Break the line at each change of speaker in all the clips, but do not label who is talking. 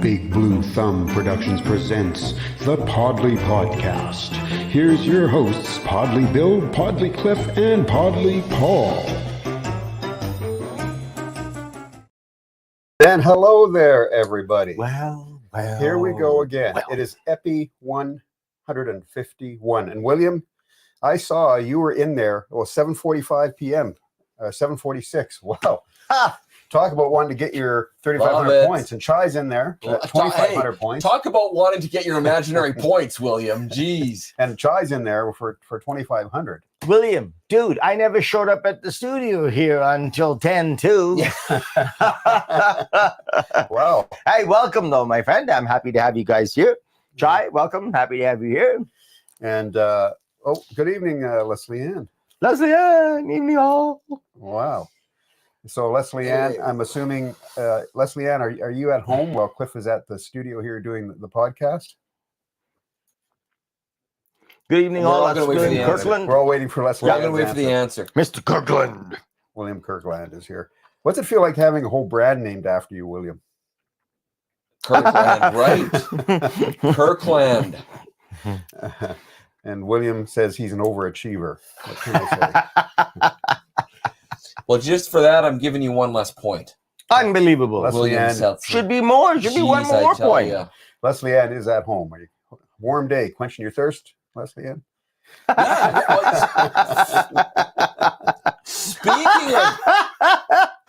Big Blue Thumb Productions presents the Podlie Podcast. Here's your hosts, Podlie Bill, Podlie Cliff, and Podlie Paul.
And hello there, everybody.
Well,
Here we go again.
well.
It is Epi 151. And William, I saw you were in there. It was 7:45 p.m. 7:46. Wow.
Ah,
Talk about wanting to get your 3,500 points. And Chai's in there at 2,500 points.
Talk about wanting to get your imaginary points, William. Jeez.
And Chai's in there for 2,500.
William, dude, I never showed up at the studio here until 10 too.
Wow.
Hey, welcome though, my friend. I'm happy to have you guys here. Chai, welcome. Happy to have you here.
And good evening, Leslie Ann.
Leslie Ann, evening all.
Wow. So Leslie Ann, I'm assuming, Leslie Ann, are you at home while Cliff is at the studio here doing the podcast?
Good evening,
We're
all.
all
That's
gonna wait for
William
the answer.
Kirkland.
We're all waiting for Leslie
We're
Ann's
going to wait for the answer.
Mr. Kirkland.
William Kirkland is here. What's it feel like having a whole brand named after you, William?
Kirkland, right? Kirkland.
And William says he's an overachiever. What can I say?
Well, just for that, I'm giving you one less point.
Unbelievable.
Leslie
William
Ann.
Seltzer.
Should be more. Should be one
Jeez, I
more
tell
point.
ya.
Leslie Ann is at home. Are you warm day, quenching your thirst, Leslie Ann?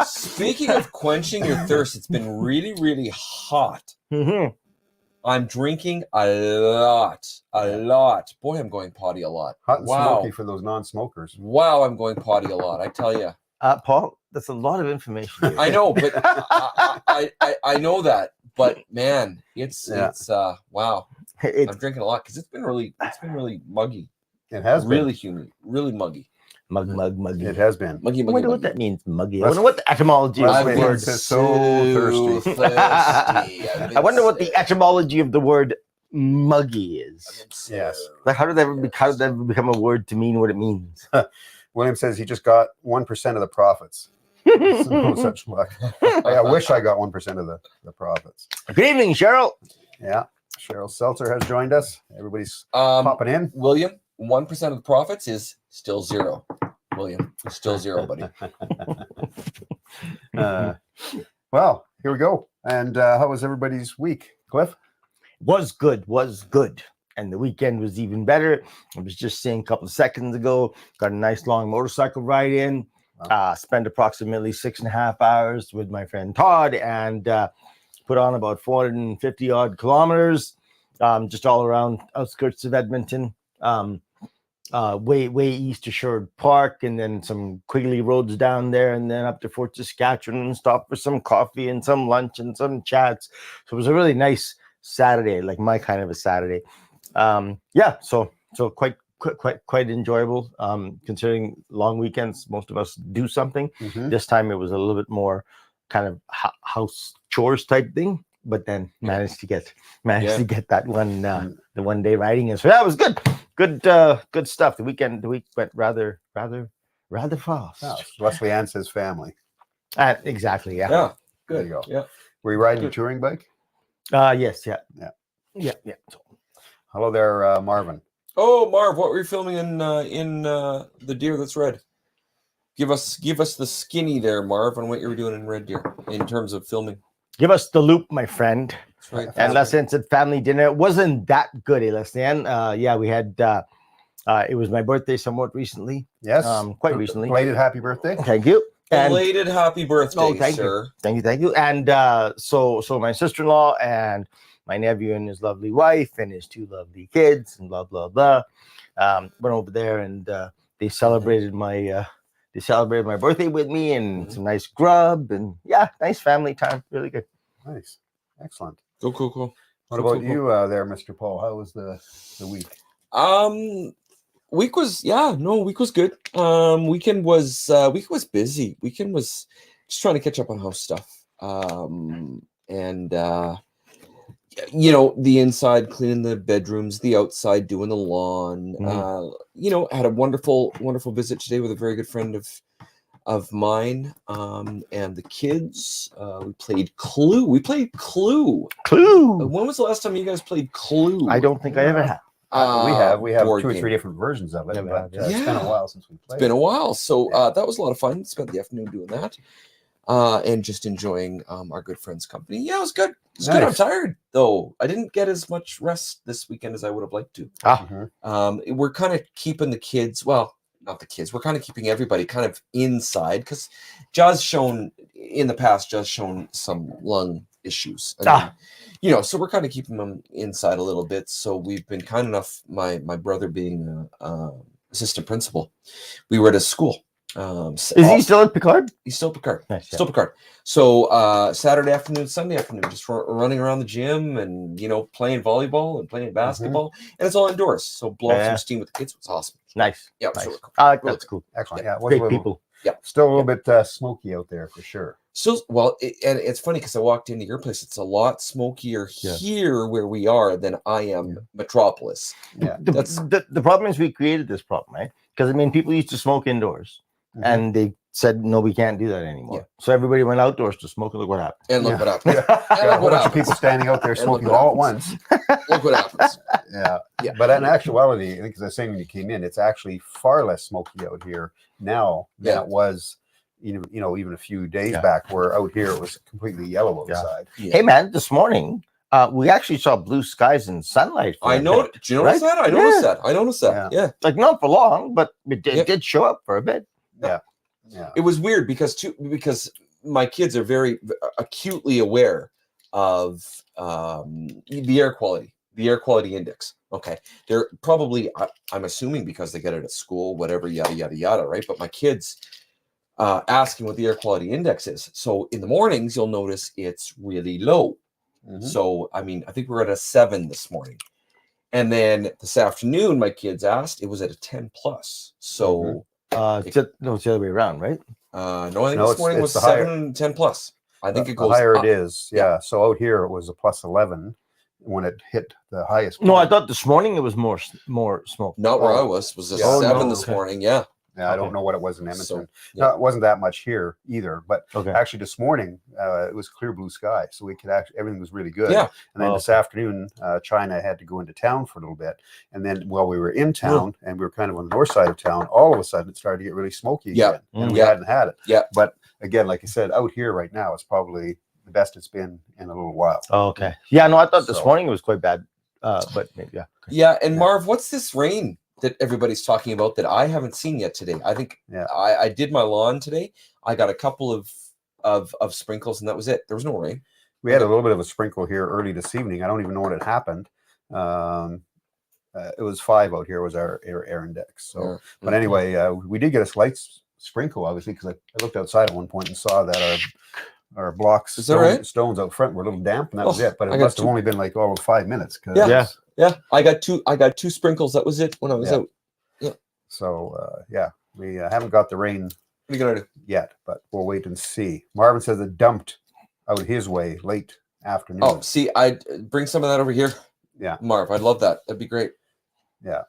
Speaking of quenching your thirst, it's been really, really hot.
Mhm.
I'm drinking a lot. Boy, I'm going potty a lot.
Hot and
Wow.
smoky for those non-smokers.
Wow, I'm going potty a lot. I tell you.
Paul, that's a lot of information. here.
I know, but I know that. But man, it's wow.
It's
I'm drinking a lot because it's been really muggy.
It has
Really humid, really muggy.
muggy.
It has been.
Muggy,
I
muggy,
wonder what
muggy.
that means, muggy. I wonder what the etymology of
Leslie
the
Ann
word.
says so thirsty.
I wonder what the etymology of the word muggy is.
Yes.
Like, how did that ever become a word to mean what it means?
William says he just got 1% of the profits. No such luck. I wish I got 1% of the profits.
Good evening, Cheryl.
Yeah. Cheryl Seltzer has joined us. Everybody's popping in.
William, 1% of the profits is still zero. William, it's still zero, buddy.
Well, here we go. And how was everybody's week, Cliff?
Was good. And the weekend was even better. I was just saying a couple of seconds ago, got a nice long motorcycle ride in. Spent approximately 6.5 hours with my friend Todd and put on about 450 odd kilometers, just all around outskirts of Edmonton, way east of Sherwood Park, and then some Quigley roads down there, and then up to Fort Saskatchewan, and stopped for some coffee and some lunch and some chats. So it was a really nice Saturday, like my kind of a Saturday. So quite enjoyable, considering long weekends, most of us do something.
Mm-hmm.
This time it was a little bit more kind of house chores type thing, but then managed to get that one the 1 day riding in. So that was good stuff. The week went rather fast.
Oh, Leslie Ann says family.
Exactly, yeah.
Yeah,
There
good.
you go.
Yeah.
Were you riding
Good.
your touring bike?
Yes, yeah. So,
Hello there, Marvin.
Oh, Marv, what were you filming in The Deer That's Red? Give us the skinny there, Marv, on what you were doing in Red Deer in terms of filming.
give us the loop, my friend.
That's right.
And Leslie Ann said family dinner. It wasn't that good, Leslie Ann. We had it was my birthday somewhat recently.
Yes.
Quite recently.
Belated happy birthday.
Thank you. And
Belated happy birthday,
thank
sir.
Thank you. And so my sister-in-law and my nephew and his lovely wife and his two lovely kids and blah blah blah went over there and they celebrated my birthday with me and some nice grub and nice family time. Really good.
Nice. Excellent.
Cool.
What about you there, Mr. Paul? How was the week?
Week was good. Weekend was busy. Weekend was just trying to catch up on house stuff. The inside cleaning the bedrooms, the outside doing the lawn. Had a wonderful visit today with a very good friend of mine and the kids. We played and the kids. We played Clue.
Clue.
When was the last time you guys played Clue?
I don't think I ever have.
We have
board
2 or
game.
3 different versions of it,
Never
but
have,
it's been a
Yeah.
while since we
It's
played.
been a while, so that was a lot of fun. Spent the afternoon doing that, and just enjoying our good friend's company. Yeah, it was good. It's good. I'm
Nice.
tired though. I didn't get as much rest this weekend as I would have liked to.
Mhm.
We're kind of keeping the kids. Well, not the kids. We're kind of keeping everybody kind of inside because Joe's shown in the past. Joe's shown some lung issues. I mean, so we're kind of keeping them inside a little bit. So we've been kind enough. My brother being assistant principal, we were at a school.
Is he still at Picard?
He's still Picard.
Nice, yeah.
Still Picard. So Saturday afternoon, Sunday afternoon, just running around the gym and playing volleyball and playing basketball, and it's all indoors. So blowing some steam with the kids was awesome.
Nice.
Yeah,
Nice.
really cool.
That's cool.
Excellent. Yeah, it was a
Great
little,
people.
still a little bit smoky out there for sure.
So and it's funny because I walked into your place. It's a lot smokier here where we are than I am Metropolis.
Yeah.
The problem is we created this problem, right? Because people used to smoke indoors, and they said no, we can't do that anymore.
Yeah.
So everybody went outdoors to smoke, and look what happened.
And look what happened.
Got a
look
whole
what
bunch of
happens.
people standing out there
And
smoking
look what
all at once.
Look what happens.
Yeah.
Yeah.
But in actuality, I think as I was saying when you came in, it's actually far less smoky out here now than it was, even a few days back, where out here it was completely yellow outside.
Yeah.
Hey man, this morning we actually saw blue skies and sunlight. for
I
a
know.
bit.
Do you notice that? I noticed that. I noticed that.
Yeah.
Yeah.
Like not for long, but it did show up for a bit.
Yeah.
It was weird because my kids are very acutely aware of the air quality index. Okay, they're probably I'm assuming because they get it at school, whatever, yada yada yada, right? But my kids asking what the air quality index is. So in the mornings, you'll notice it's really low.
Mhm.
So I think we're at a 7 this morning, and then this afternoon, my kids asked, it was at a 10 plus. So.
It's the other way around, right?
No, I think
No,
this morning was
it's the
7
higher-
and 10 plus. I think it
The
goes
higher
up.
it is. Yeah. So out here it was a plus 11 when it hit the highest.
No, I
point.
thought this morning it was more smoke.
Not where I was a
Yeah.
7
no,
this
okay.
morning. Yeah.
Yeah, I don't
Okay.
know what it was in Edmonton.
So,
No, it wasn't that much here either. But
Okay.
actually, this morning it was clear blue sky, so we could everything was really good.
Yeah.
And then this afternoon, China had to go into town for a little bit, and then while we were in town and we were kind of on the north side of town, all of a sudden it started to get really smoky again, and we
Yeah.
hadn't had it.
Yeah.
But again, like I said, out here right now, it's probably the best it's been in a little while.
Oh, okay. Yeah, no, I thought this
So-
morning it was quite bad. But yeah. Okay.
Yeah. And Marv, what's this rain that everybody's talking about that I haven't seen yet today? I think I did my lawn today. I got a couple of sprinkles, and that was it. There was no rain.
We had a little bit of a sprinkle here early this evening. I don't even know when it happened. It was 5 out here was our air index. So, but anyway, we did get a slight sprinkle, obviously, because I looked outside at one point and saw that our blocks,
Is that right?
stones out front were a little damp, and that was
Oh,
it. But
I
it
got
must have
2.
only been like all of 5 minutes.
Yeah.
Yeah. I got two sprinkles. That was it when I was
Yeah.
out.
So we haven't got the rain
What are you gonna do?
yet, but we'll wait and see. Marvin says it dumped out his way late afternoon.
Oh, see, I'd bring some of that over here.
Yeah.
Marv, I'd love that. That'd be great.
Yeah.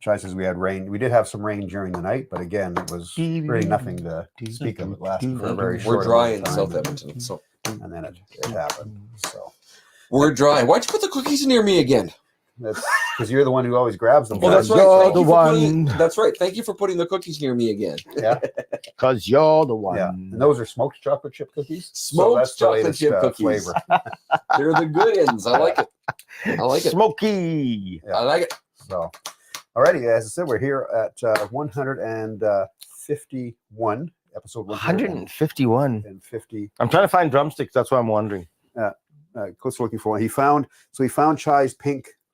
Chai says we had rain. We did have some rain during the night, but again, it was really nothing to speak of. It lasted for a very short
We're dry
amount
in
of time,
South Edmonton, so
and then it happened. So
we're dry. Why'd you put the cookies near me again?
that's because you're the one who always grabs them.
Oh, that's right.
You're
Thank
the
you for putting-
one.
That's right. Thank you for putting the cookies near me again.
Yeah,
Because you're the one.
yeah. And those are smoked chocolate chip cookies.
Smoked
that's the
chocolate
latest,
chip cookies.
flavor.
They're the good ends. I like it. I like it.
Smoky.
Yeah.
I like it.
So, alrighty, as I said, we're here at 151 episode
151.
150.
I'm trying to find drumsticks. That's why I'm wondering.
Cliff's looking for one. He found Chai's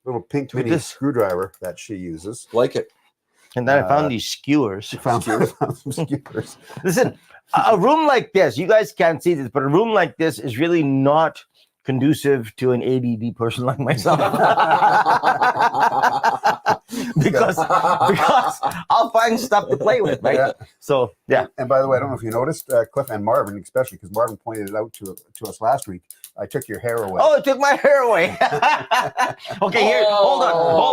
little pink mini
this.
screwdriver that she uses.
Like it.
And then I found these skewers.
She found some skewers.
Listen, a room like this, you guys can't see this, but a room like this is really not conducive to an ADD person like myself. because I'll find stuff to play with, right?
Yeah.
So, yeah.
And by the way, I don't know if you noticed, Cliff and Marvin especially, because Marvin pointed it out to us last week. I took your hair away.
Oh, it took my hair away. Okay, here. Hold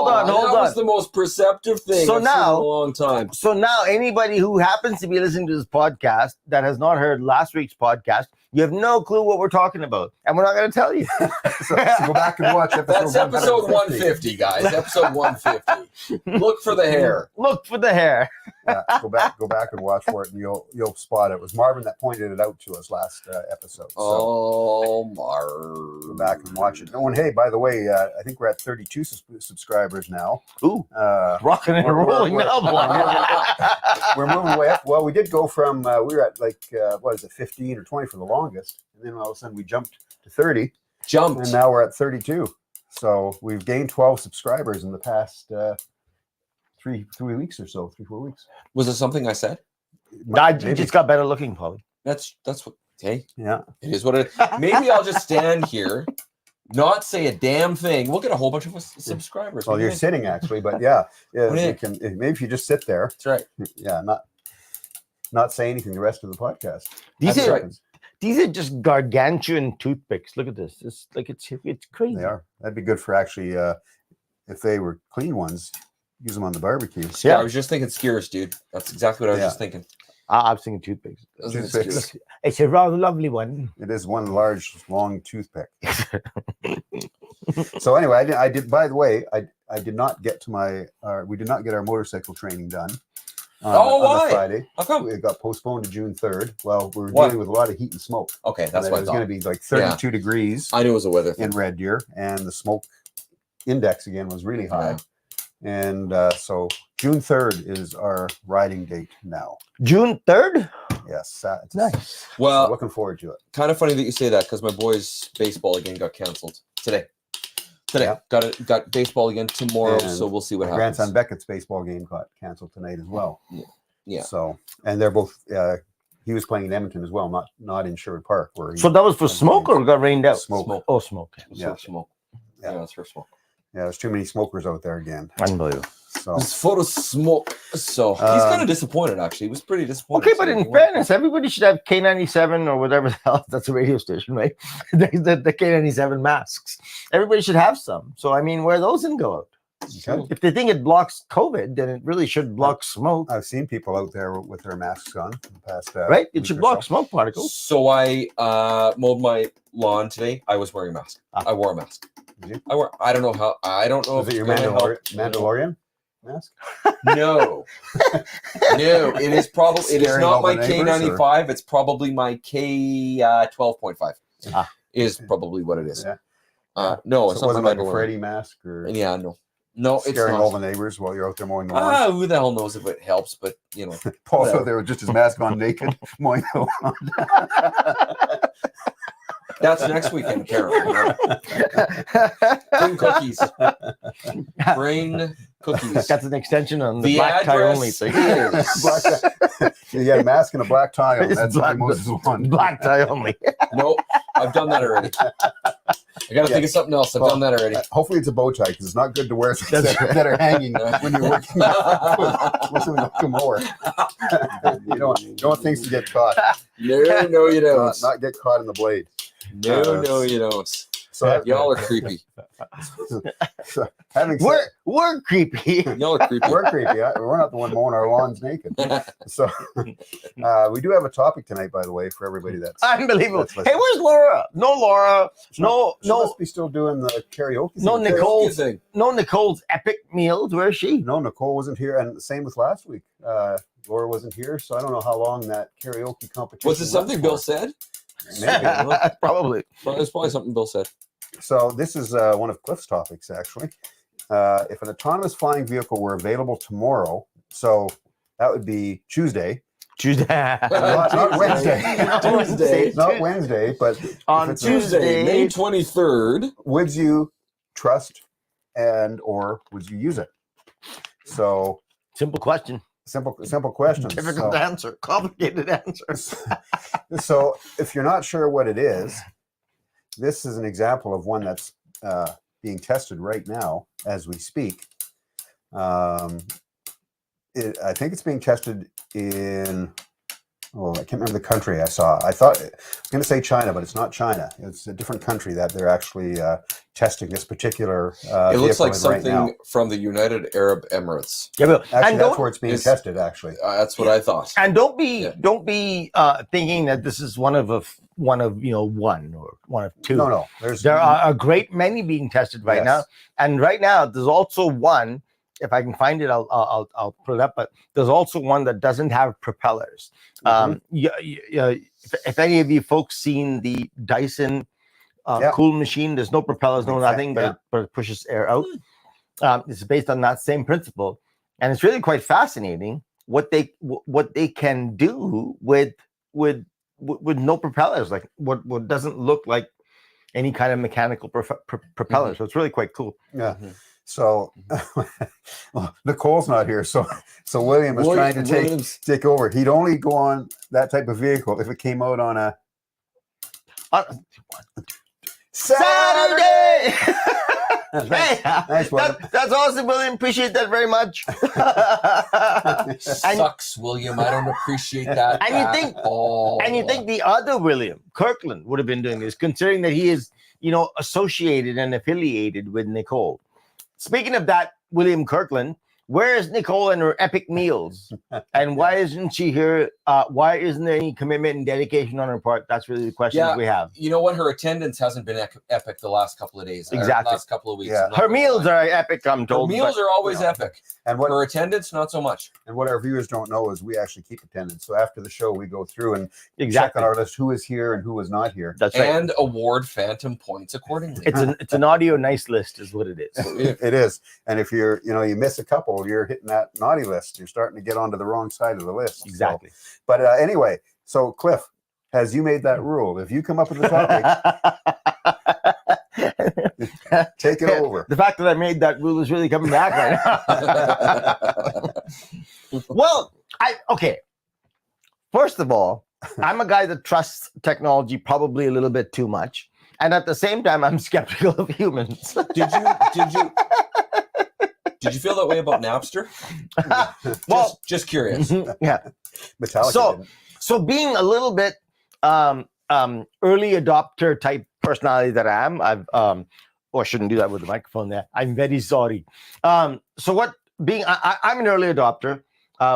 on.
That was the most perceptive thing
So
I've seen
now-
in a long time.
So now, anybody who happens to be listening to this podcast that has not heard last week's podcast, you have no clue what we're talking about, and we're not going to tell you.
So go back and watch episode.
That's episode 150, guys. Episode 150. Look for the hair.
Look for the hair.
Yeah, go back and watch for it, and you'll spot it. It was Marvin that pointed it out to us last episode. So
Oh, Marv.
go back and watch it. Oh, and hey, by the way, I think we're at 32 subscribers now.
Ooh, rocking and
we're-
rolling
we're-
now, boy.
We're moving way up. Well, we did go from we were at like what is it, 15 or 20 for the longest, and then all of a sudden we jumped to 30,
Jumped.
and now we're at 32. So we've gained 12 subscribers in the past 3 weeks or so, 3-4 weeks.
Was it something I said?
I
Maybe.
just got better looking, Polly.
That's what. Hey,
Yeah.
it is what it is. Maybe I'll just stand here, not say a damn thing. We'll get a whole bunch of subscribers.
Well,
What do you
you're
think?
sitting actually, but yeah,
What do you
you can maybe if you just sit there,
That's right.
yeah, not say anything the rest of the podcast.
These
That's
are
right.
these are just gargantuan toothpicks. Look at this. It's like it's crazy.
They are. That'd be good for actually if they were clean ones, use them on the barbecue.
Yeah, I
Yeah,
was just thinking skewers, dude. That's exactly what I was
Yeah.
just thinking.
I was thinking toothpicks.
I was thinking
Toothpicks.
skewers.
It's a rather lovely one.
It is one large, long toothpick. So anyway, I did. By the way, I did not get to my. We did not get our motorcycle training done.
Oh,
on
why?
the Friday.
How come?
It got postponed to June 3rd. Well, we were
Why?
dealing with a lot of heat and smoke.
Okay, that's
And
what
it
I
was going to
thought.
be like 32 degrees
I knew it was a weather
in
thing.
Red Deer, and the smoke index again was really high. And so June 3rd is our riding date now.
June 3rd?
Yes, it's
Nice.
So
Well,
looking forward to it.
kind of funny that you say that because my boys' baseball again got canceled today.
Yeah.
Got baseball again tomorrow,
And
so we'll see what
My
happens.
grandson Beckett's baseball game got canceled tonight as well.
Yeah.
So, and they're both. He was playing in Edmonton as well, not in Sherwood Park, where he,
So that was for smoke or got rained out?
Smoke.
Oh, smoke.
It's
Yeah.
for smoke.
Yeah.
Yeah, it's for smoke.
yeah, there's too many smokers out there again.
Unbelievable.
So
This photo smoke. So he's kind of disappointed. Actually, he was pretty disappointed.
Okay, but
So
in
he went-
fairness, everybody should have K97 or whatever the hell. That's a radio station, right? the K97 masks. Everybody should have some. So, I mean, wear those and go out.
okay.
If they think it blocks COVID, then it really should block smoke,
I've seen people out there with their masks on in the past.
right? It
week
should
or
block
so.
smoke particles.
So I mowed my lawn today. I was wearing a mask.
Ah.
I wore a mask.
Did you?
I don't know how. I don't know
Was
if
it your
it's gonna help.
Mandalorian mask?
No, no. It is probably. It is
Scaring
not
all
my
the neighbors,
K95. It's probably my K 12.5.
Ah.
Is probably what it is.
Yeah.
No, it's
So it wasn't
not
like a
Mandalorian.
Freddy mask or
Yeah, no, it's
scaring all
not.
the neighbors while you're out there mowing the lawn.
Who the hell knows if it helps? But you know,
Paul's
whatever.
out there with just his mask on, naked, mowing the lawn.
that's next weekend. Apparently, bring cookies. Bring cookies.
That's an extension on the
The
black tie only
address
thing.
is
Black tie. You got a mask and a black tie on.
It's
That's
black-
what Moses won.
Black tie only.
Nope, I've done that already. I gotta think of something else. I've done that already.
Hopefully it's a bow tie because it's not good to wear things
That's
that are hanging when you're working with something like a mower. you don't want things to get caught.
No, you don't.
Not get caught in the blade.
No, you don't.
So
Y'all are creepy.
so having said,
We're creepy.
Y'all are creepy.
we're creepy. We're not the one mowing our lawns naked. So we do have a topic tonight, by the way, for everybody that's
Unbelievable.
That's
Hey, where's Laura? No Laura. No,
She
no,
must be still doing the karaoke.
No,
thing.
Nicole.
Karaoke thing.
no Nicole's epic meals. Where is she?
No, Nicole wasn't here, and the same with last week. Laura wasn't here, so I don't know how long that karaoke competition.
Was it something
went
Bill
for.
said?
Maybe.
Probably.
It's probably something Bill said.
So this is one of Cliff's topics, actually. If an autonomous flying vehicle were available tomorrow, so that would be Tuesday,
Tuesday.
not Wednesday.
Tuesday.
not Wednesday, but
On
if it's
Tuesday, May
Tuesday.
23rd.
would you trust or would you use it? So
Simple question.
simple questions.
Difficult
So-
answer. Complicated answer.
So if you're not sure what it is, this is an example of one that's being tested right now as we speak. I think it's being tested in I can't remember the country I saw. I was going to say China, but it's not China. It's a different country that they're actually testing this particular.
It looks like
vehicle in right now.
something from the United Arab Emirates.
Yeah, but,
Actually, that's where it's being tested. Actually,
That's what I thought.
and don't be thinking that this is one of one or one of two.
no.
There are a great many being tested right now, and right now there's also one. If I can find it, I'll put it up. But there's also one that doesn't have propellers. If any of you folks seen the Dyson cool machine, there's no propellers, no nothing, but it pushes air out. It's based on that same principle, and it's really quite fascinating what they can do with no propellers, like what doesn't look like any kind of mechanical propeller. So it's really quite cool.
Yeah. So well, Nicole's not here, so William is trying to take over. He'd only go on that type of vehicle if it came out on a
Saturday. Hey,
nice one.
That's awesome, William. Appreciate that very much.
Sucks, William. I don't appreciate that.
And you think the other William Kirkland would have been doing this, considering that he is, associated and affiliated with Nicole. Speaking of that, William Kirkland, where is Nicole and her epic meals? And why isn't she here? Why isn't there any commitment and dedication on her part? That's really the question we have.
You know what? Her attendance hasn't been epic the last couple of days.
Exactly.
Last couple of weeks.
Yeah.
Her meals are epic, I'm told.
Her meals are always epic.
And what
her attendance, not so much.
And what our viewers don't know is we actually keep attendance. So after the show, we go through and check on our list who is here and who is not here.
That's right.
And award phantom points accordingly.
It's an audio nice list, is what it is.
It is. And if you're, you miss a couple, you're hitting that naughty list. You're starting to get onto the wrong side of the list.
Exactly.
So, but anyway, so Cliff, has you made that rule? If you come up with a topic, take it over.
The fact that I made that rule is really coming back right now. Well, first of all, I'm a guy that trusts technology probably a little bit too much. And at the same time, I'm skeptical of humans.
Did you feel that way about Napster? Just curious.
Yeah.
Metallica
so being a little bit early adopter type personality that I am, I shouldn't do that with the microphone there. I'm very sorry. I'm an early adopter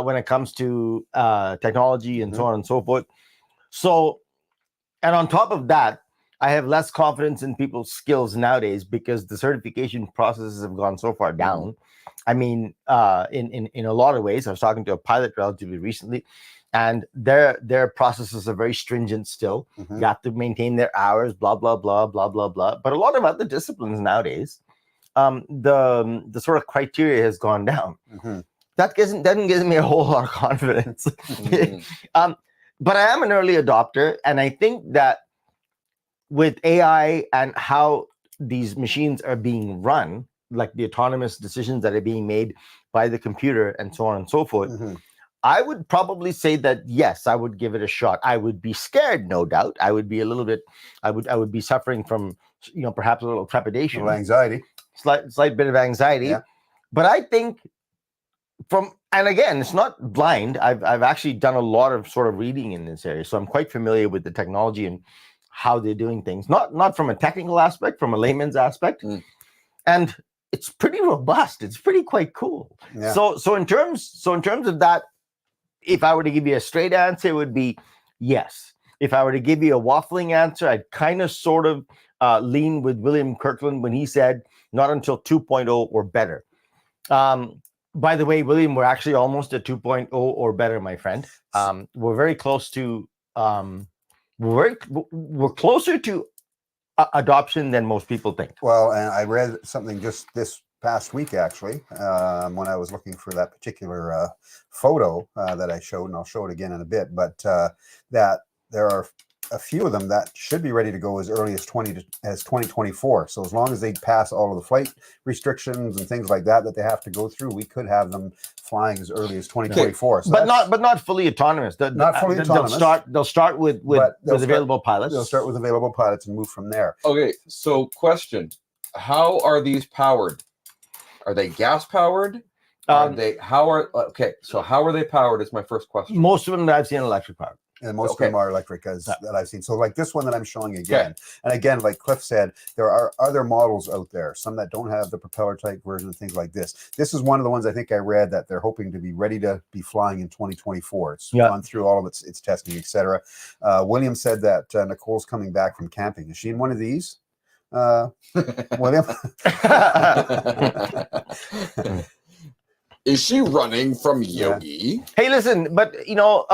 when it comes to technology and so on and so forth. So, and on top of that, I have less confidence in people's skills nowadays because the certification processes have gone so far down. I mean, in a lot of ways, I was talking to a pilot relatively recently, and their processes are very stringent still. You have to maintain their hours, blah, blah, blah, blah, blah, blah. But a lot of other disciplines nowadays, the sort of criteria has gone doesn't give me a whole lot of confidence. But I am an early adopter, and I think that with AI and how these machines are being run, like the autonomous decisions that are being made by the computer and so on and so forth, I would probably say that, yes, I would give it a shot. I would be scared, no doubt. I would be a little bit, I would be suffering from, perhaps a little trepidation.
A little anxiety.
Slight bit of anxiety. Yeah. But I think and again, it's not blind. I've actually done a lot of sort of reading in this area. So I'm quite familiar with the technology and how they're doing things, not from a technical aspect, from a layman's aspect. And it's pretty robust. It's pretty quite cool. Yeah. So in terms of that, if I were to give you a straight answer, it would be yes. If I were to give you a waffling answer, I'd kind of sort of lean with William Kirkland when he said not until 2.0 or better. By the way, William, we're actually almost at 2.0 or better, my friend. We're very close to we're closer to adoption than most people think.
Well, and I read something just this past week, actually, when I was looking for that particular photo that I showed, and I'll show it again in a bit, but that there are a few of them that should be ready to go as early as 2024. So as long as they pass all of the flight restrictions and things like that they have to go through, we could have them flying as early as 2024. So
but not fully autonomous.
Not fully autonomous.
They'll start with available pilots.
They'll start with available pilots and move from there.
Okay, so question: how are these powered? Are they gas powered? How are they powered is my first question.
Most of them that I've seen electric powered.
And most
Okay.
of them are electric as
Yeah.
that I've seen. So like this one that I'm showing again. And again, like Cliff said, there are other models out there, some that don't have the propeller type version and things like this. This is one of the ones I think I read that they're hoping to be ready to be flying in 2024. It's gone through all of its testing, etc. William said that Nicole's coming back from camping. Is she in one of these? William?
Is she running from Yogi?
Hey, listen, but you know,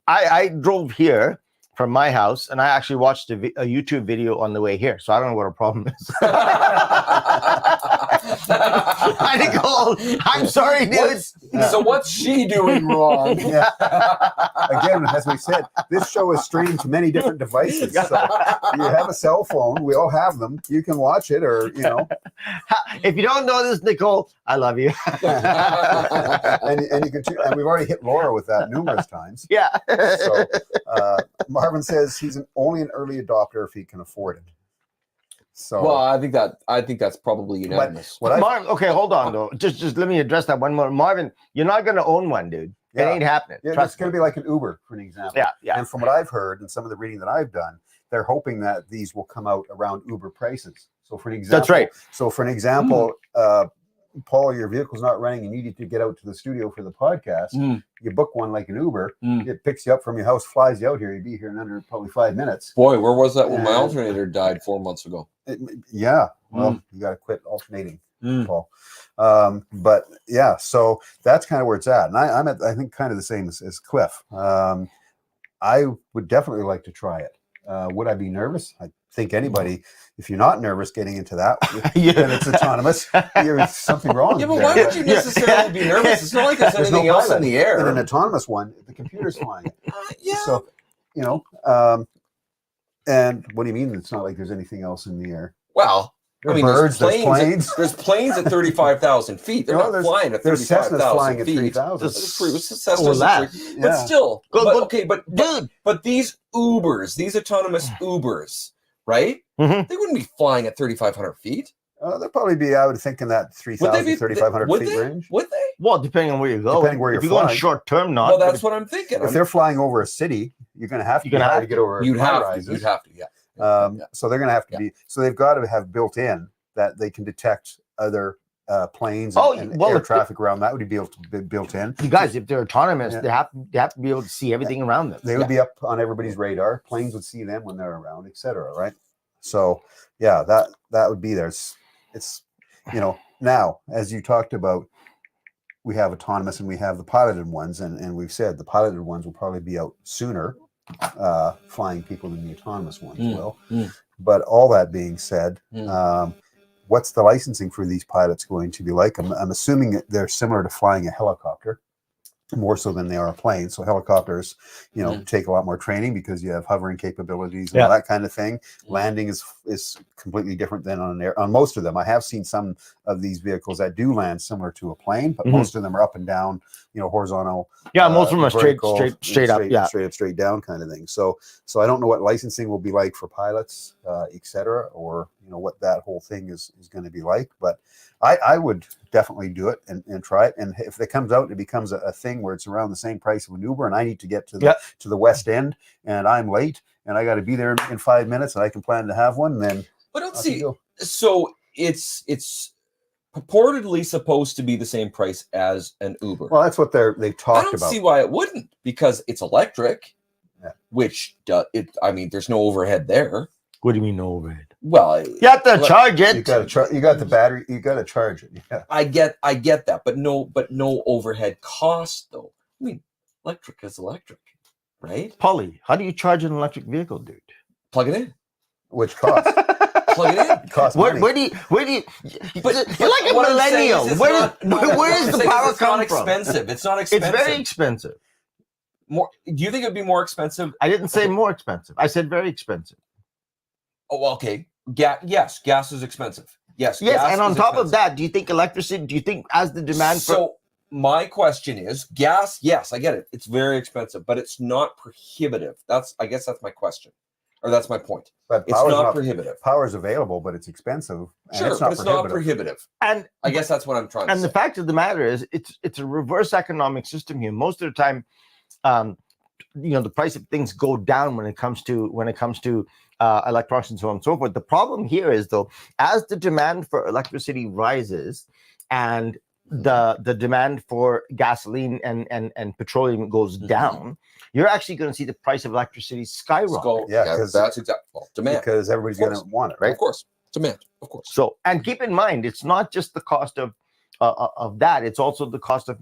I drove here from my house, and I actually watched a YouTube video on the way here, so I don't know what her problem is. I think, oh, I'm sorry, dude.
So what's she doing wrong?
Yeah. Again, as we said, this show is streamed to many different devices. So you have a cell phone. We all have them. You can watch it, or you know.
If you don't know this, Nicole, I love you.
and you can. And we've already hit Laura with that numerous times.
Yeah.
So Marvin says he's only an early adopter if he can afford it. So
Well, I think that's probably unanimous.
what I
Marvin, okay, hold on though. Just let me address that one more. Marvin, you're not going to own one, dude. It
Yeah.
ain't happening.
yeah,
Trust
it's going to be like an Uber, for an example.
Yeah, yeah.
And from what I've heard and some of the reading that I've done, they're hoping that these will come out around Uber prices. So for an example,
That's right.
So for an example, Paul, your vehicle's not running, you needed to get out to the studio for the podcast. You book one like an Uber, it picks you up from your house, flies you out here. You'd be here in under probably 5 minutes.
Boy, where was that when my
Yeah.
alternator died 4 months ago?
Yeah, well, you got to quit alternating, Paul. But yeah, so that's kind of where it's at. And I'm at, I think, kind of the same as Cliff. I would definitely like to try it. Would I be nervous? I think anybody, if you're not nervous getting into that, then it's autonomous. There's something wrong.
Yeah, but
there.
why would you necessarily be nervous? It's not like there's
There's
anything
no
else in
pilot.
the
In
air.
an autonomous one, the computer's flying it.
Yeah.
So, you know, and what do you mean? It's not like there's anything else in the air.
Well,
There are
there's
birds, there's planes.
There's planes at 35,000 feet. They're
No,
not
there's-
flying at
There's Cessnas
35,000
flying at
feet.
3,000.
That's pretty- Cessnas
Oh,
are
that.
pretty- But
Yeah.
still,
Go-
okay, but
Dude.
but these Ubers, these autonomous Ubers, right?
Mhm.
They wouldn't be flying at 3,500 feet.
They'll probably be, I would think, in that
Would they
3,000,
be?
3,500
Would
feet
they?
range.
Would they?
Well, depending on where you go.
Depending where
if
you're
you're going
flying.
short term, not.
Well,
but
that's what I'm thinking.
If they're flying over a city, you're going to have to,
You're gonna have
to get over
You'd
high
have to.
rises.
You'd have to. Yeah. Yeah.
So they're going to have to
Yeah.
be. So they've got to have built in that they can detect other planes
Oh,
and
well,
air
if they-
traffic around. That would be able to be built in.
You guys, if they're autonomous,
Yeah.
they have to be able to see everything around them.
They would be up on everybody's radar. Planes would see them when they're around, etc. Right? So yeah, that would be there. It's you know, now as you talked about, we have autonomous and we have the piloted ones, and we've said the piloted ones will probably be out sooner, flying people than the autonomous ones will. But all that being said, what's the licensing for these pilots going to be like? I'm assuming that they're similar to flying a helicopter, more so than they are a plane. So helicopters, you know, take a lot more training because you have hovering capabilities and all that kind of thing. Landing is completely different than on most of them. I have seen some of these vehicles that do land similar to a plane, but most of them are up and down, you know, horizontal.
Yeah, most of them are
vertical,
straight up. Yeah.
straight up, straight down kind of thing. So I don't know what licensing will be like for pilots, etc., or you know what that whole thing is going to be like. But I would definitely do it and try it. And if it comes out and it becomes a thing where it's around the same price of an Uber, and I need to get to the West End, and I'm late, and I got to be there in 5 minutes, and I can plan to have one, then
But let's
off you
see.
go.
So it's purportedly supposed to be the same price as an Uber.
Well, that's what they've
I
talked
don't
about.
see why it wouldn't, because it's electric,
Yeah.
which I mean, there's no overhead there.
What do you mean no overhead?
Well,
You have to charge
You
it.
got you got the battery. You got to charge it. Yeah.
I get that, but no overhead cost though. I mean, electric is electric, right?
Podlie, how do you charge an electric vehicle, dude?
Plug it in.
Which costs
Plug it in.
costs
Where
money.
do you
But
you're like a
what I'm saying
millennial.
is it's
Where
not- no,
where
what
does
I'm
the
saying is
power
it's not
come from?
expensive. It's not
It's
expensive.
very expensive.
More. Do you think it'd be more expensive?
I didn't say more expensive. I said very expensive.
Oh, okay. Yes, gas is expensive. Yes,
Yes,
gas
and on
is
top of
expensive.
that, do you think electricity? Do you think as the demand for
So my question is, gas? Yes, I get it. It's very expensive, but it's not prohibitive. I guess that's my question, or that's my point.
But
It's
power's
not prohibitive.
Power is available, but it's expensive. And
Sure,
it's
but
not
it's not
prohibitive.
prohibitive.
and
I guess that's what I'm trying to
and
say.
the fact of the matter is, it's a reverse economic system here. Most of the time, the price of things go down when it comes to electronics and so on and so forth. The problem here is, though, as the demand for electricity rises and the demand for gasoline and petroleum goes down, you're actually going to see the price of electricity skyrocket.
Because
that's exactly demand.
Because everybody's going to want it, right?
Of course, demand. Of course.
So, and keep in mind, it's not just the cost of that; it's also the cost of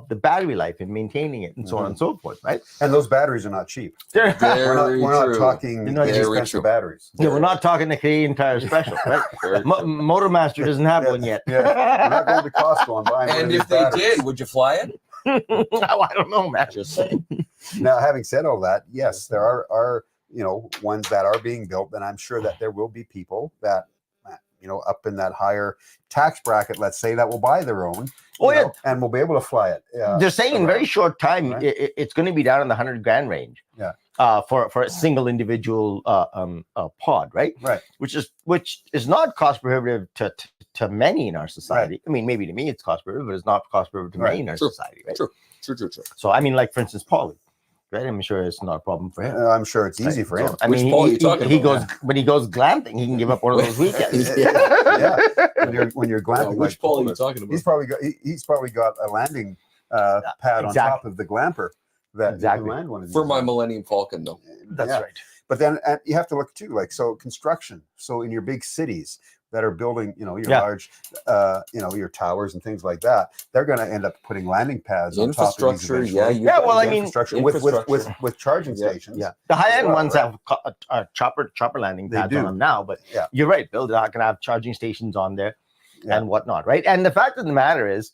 the battery life and maintaining it, and so on and so forth, right?
And those batteries are not cheap.
We're
We're not talking inexpensive batteries.
Yeah, we're not talking the Canadian Tire Special, right? Motormaster doesn't have one yet.
Yeah, we're not going to Costco and buying.
And if they did, would you fly it?
I don't know, man.
Just saying.
Now, having said all that, yes, there are ones that are being built, and I'm sure that there will be people that up in that higher tax bracket, let's say, that will buy their own. And will be able to fly it.
They're saying in very short time,
right?
it's going to be down in the $100,000 range.
Yeah.
For a single individual pod, right?
Right.
Which is not cost prohibitive to many in our society.
Right.
I mean, maybe to me it's cost prohibitive, but it's not cost prohibitive to many in our society, right?
True.
So I mean, like for instance, Podlie, right? I'm sure it's not a problem for him.
I'm sure it's easy for him.
I
Which
mean,
Paul are you talking
he
about?
goes when he goes glamping, he can give up one of those weekends.
Yeah. When you're glamping,
Which
like
Paul are you
Paul is,
talking about?
he's probably got a landing pad on top of the glamper that you can land one of these
For my
on.
Millennium Falcon, though.
That's
Yeah.
right.
But then you have to look too, like, so construction. So in your big cities that are building, your large, your towers and things like that, they're going to end up putting landing pads on top of these
Infrastructure,
eventually.
yeah.
Well, I mean,
Infrastructure with charging stations.
Yeah, the high-end
well,
ones
right?
have chopper landing
They
pads on
do.
them now, but
Yeah.
you're right, Bill. They're not going to have charging stations on there
Yeah.
and whatnot, right? And the fact of the matter is,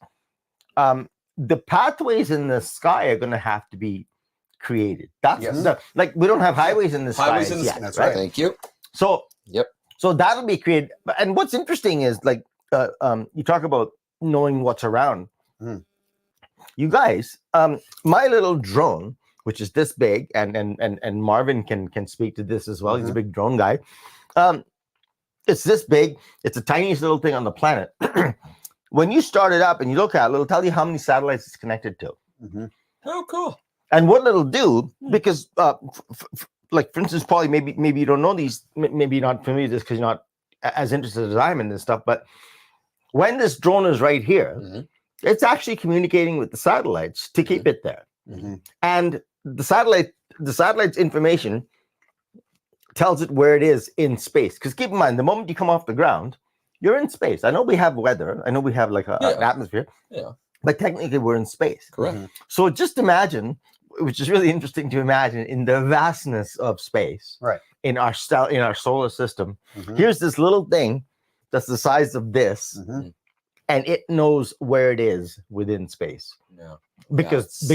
the pathways in the sky are going to have to be created. That's
Yes.
like we don't have highways in the sky
Highways in the
yet,
sky.
That's right.
Thank you.
So
Yep.
So that'll be created. And what's interesting is like you talk about knowing what's around. You guys, my little drone, which is this big, and Marvin can speak to this as well. He's a big drone guy. It's this big. It's the tiniest little thing on the planet. When you start it up and you look at it, it'll tell you how many satellites it's connected to.
Oh, cool.
And what it'll do, because like for instance, Paulie, maybe you don't know these, maybe you're not familiar with this because you're not as interested as I'm in this stuff. But when this drone is right here, it's actually communicating with the satellites to keep it there. And the satellite's information tells it where it is in space. Because keep in mind, the moment you come off the ground, you're in space. I know we have weather. I know we have like an atmosphere.
Yeah.
But technically, we're in space.
Correct.
So just imagine, which is really interesting to imagine, in the vastness of space,
Right.
in our solar system, here's this little thing that's the size of this, and it knows where it is within space.
Yeah.
Because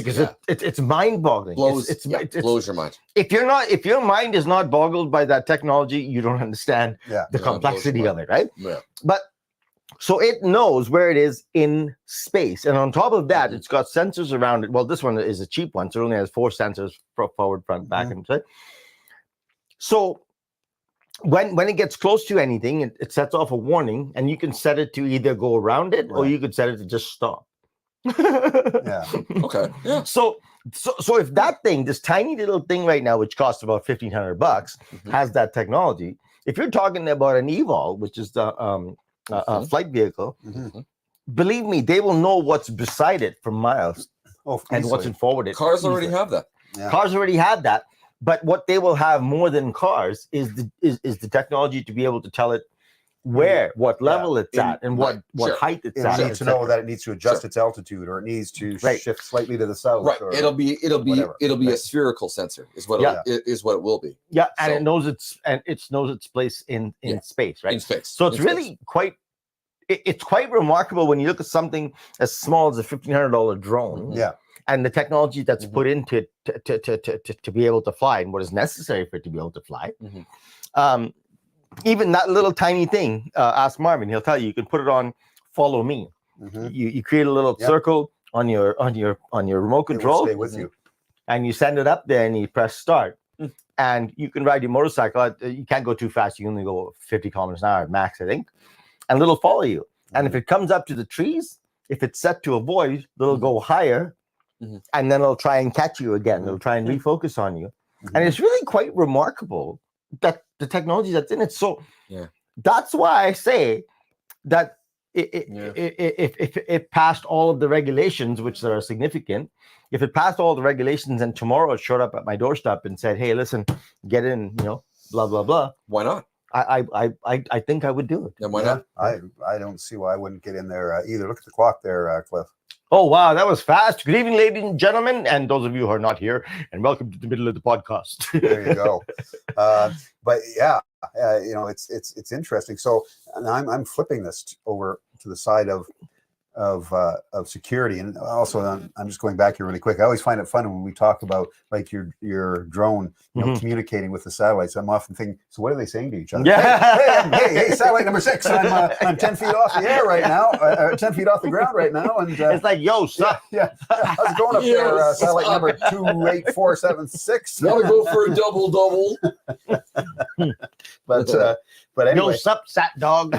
it's mind-boggling.
Blows your mind.
If your mind is not boggled by that technology, you don't understand the complexity of it, right?
Yeah.
But so it knows where it is in space, and on top of that, it's got sensors around it. Well, this one is a cheap one, so it only has 4 sensors: forward, front, back, and right. So when it gets close to anything, it sets off a warning, and you can set it to either go around it, or you could set it to just stop.
Okay. Yeah.
So if that thing, this tiny little thing right now, which costs about $1,500, has that technology, if you're talking about an EVOL, which is the flight vehicle, believe me, they will know what's beside it for miles and what's in forward it.
Cars already have that.
Cars already have that, but what they will have more than cars is the technology to be able to tell it what level it's at, and what height it's at.
It needs to know that it needs to adjust its altitude, or it needs to shift slightly to the south.
Right.
Or
It'll be
whatever.
a spherical sensor, is what it will be.
Yeah, and it knows its place in space, right?
In space.
So it's really quite remarkable when you look at something as small as a $1,500 drone. And the technology that's put into it to be able to fly, and what is necessary for it to be able to fly. Even that little tiny thing, ask Marvin, he'll tell you, you can put it on follow me. You create a little circle on your remote control.
Stay with you.
And you send it up there and you press start. And you can ride your motorcycle. You can't go too fast. You can only go 50 kilometers an hour at max, I think. And it'll follow you. And if it comes up to the trees, if it's set to avoid, it'll go higher
Mhm.
and then it'll try and catch you again. It'll try and refocus on you. And it's really quite remarkable that the technology that's in it. So
Yeah.
that's why I say that
Yeah.
if it passed all of the regulations, which are significant, if it passed all the regulations and tomorrow it showed up at my doorstep and said, "Hey, listen, get in," blah blah blah.
Why not?
I think I would do it.
Then why
Yeah,
not?
I don't see why I wouldn't get in there either. Look at the clock there, Cliff.
Oh wow, that was fast. Good evening, ladies and gentlemen, and those of you who are not here, and welcome to the middle of the podcast.
There you go. But yeah, it's interesting. So and I'm flipping this over to the side of security, and also I'm just going back here really quick. I always find it fun when we talk about like your drone communicating with the satellites. I'm often thinking, so what are they saying to each other?
Yeah.
Hey, satellite number 6. I'm 10 feet off the air right now, 10 feet off the ground right now, and
It's like, yo, sup?
yeah. How's it going up there,
Yes.
satellite number 28476?
Want to go for a double?
But
Yo,
anyway.
sup, sat dog.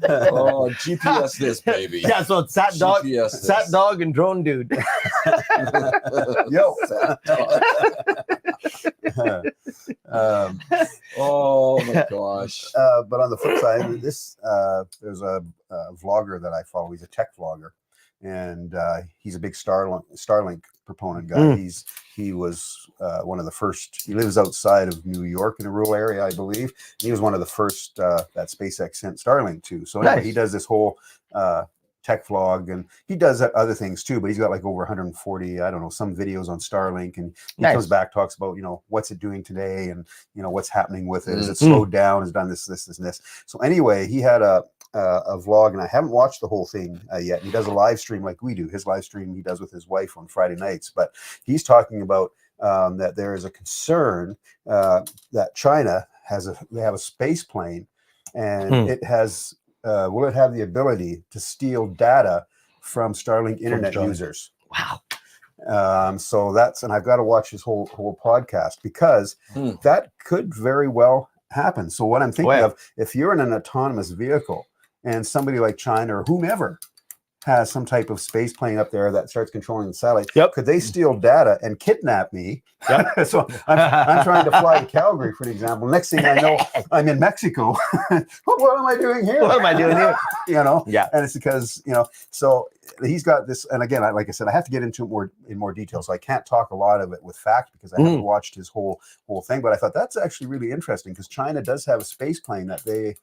Oh, GPS this baby.
Yeah, so it's sat dog,
GPS this.
sat dog, and drone dude.
Yo.
Oh my gosh.
But on the flip side, there's a vlogger that I follow. He's a tech vlogger, and he's a big Starlink proponent guy. He was one of the first. He lives outside of New York in a rural area, I believe. He was one of the first that SpaceX sent Starlink to. So anyway,
Nice.
he does this whole tech vlog, and he does other things too, but he's got like over 140, I don't know, some videos on Starlink, and he comes back, talks about, what's it doing today, and what's happening with it. Is it slowed down? Has done this, and this. So anyway, he had a vlog, and I haven't watched the whole thing yet. He does a live stream like we do. His live stream he does with his wife on Friday nights, but he's talking about that there is a concern that China they have a space plane, and it has will it have the ability to steal data from Starlink internet users?
Wow.
So and I've got to watch his whole podcast, because that could very well happen. So what I'm thinking of, if you're in an autonomous vehicle and somebody like China or whomever has some type of space plane up there that starts controlling the satellite, could they steal data and kidnap me? So I'm trying to fly to Calgary, for example. Next thing I know, I'm in Mexico. What am I doing here?
What am I doing here?
Yeah. And it's because, so he's got this, and again, like I said, I have to get into it in more detail, so I can't talk a lot of it with fact because I haven't watched his whole thing. But I thought that's actually really interesting, because China does have a space plane that they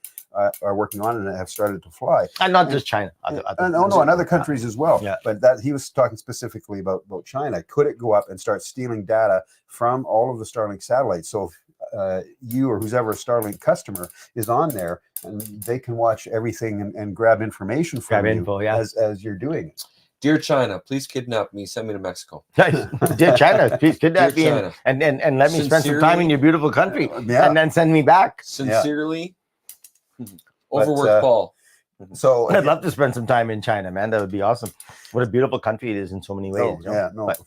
are working on and have started to fly,
And not just China.
and other countries as well.
Yeah.
But that he was talking specifically about China. Could it go up and start stealing data from all of the Starlink satellites? So if you or who's ever a Starlink customer is on there, and they can watch everything and grab information from as you're doing it.
Dear China, please kidnap me. Send me to Mexico.
Dear China, please kidnap me
China.
and let me spend some time in your beautiful country,
Yeah.
and then send me back.
Sincerely, overworked Paul.
So
I'd love to spend some time in China, man. That would be awesome. What a beautiful country it is in so many ways.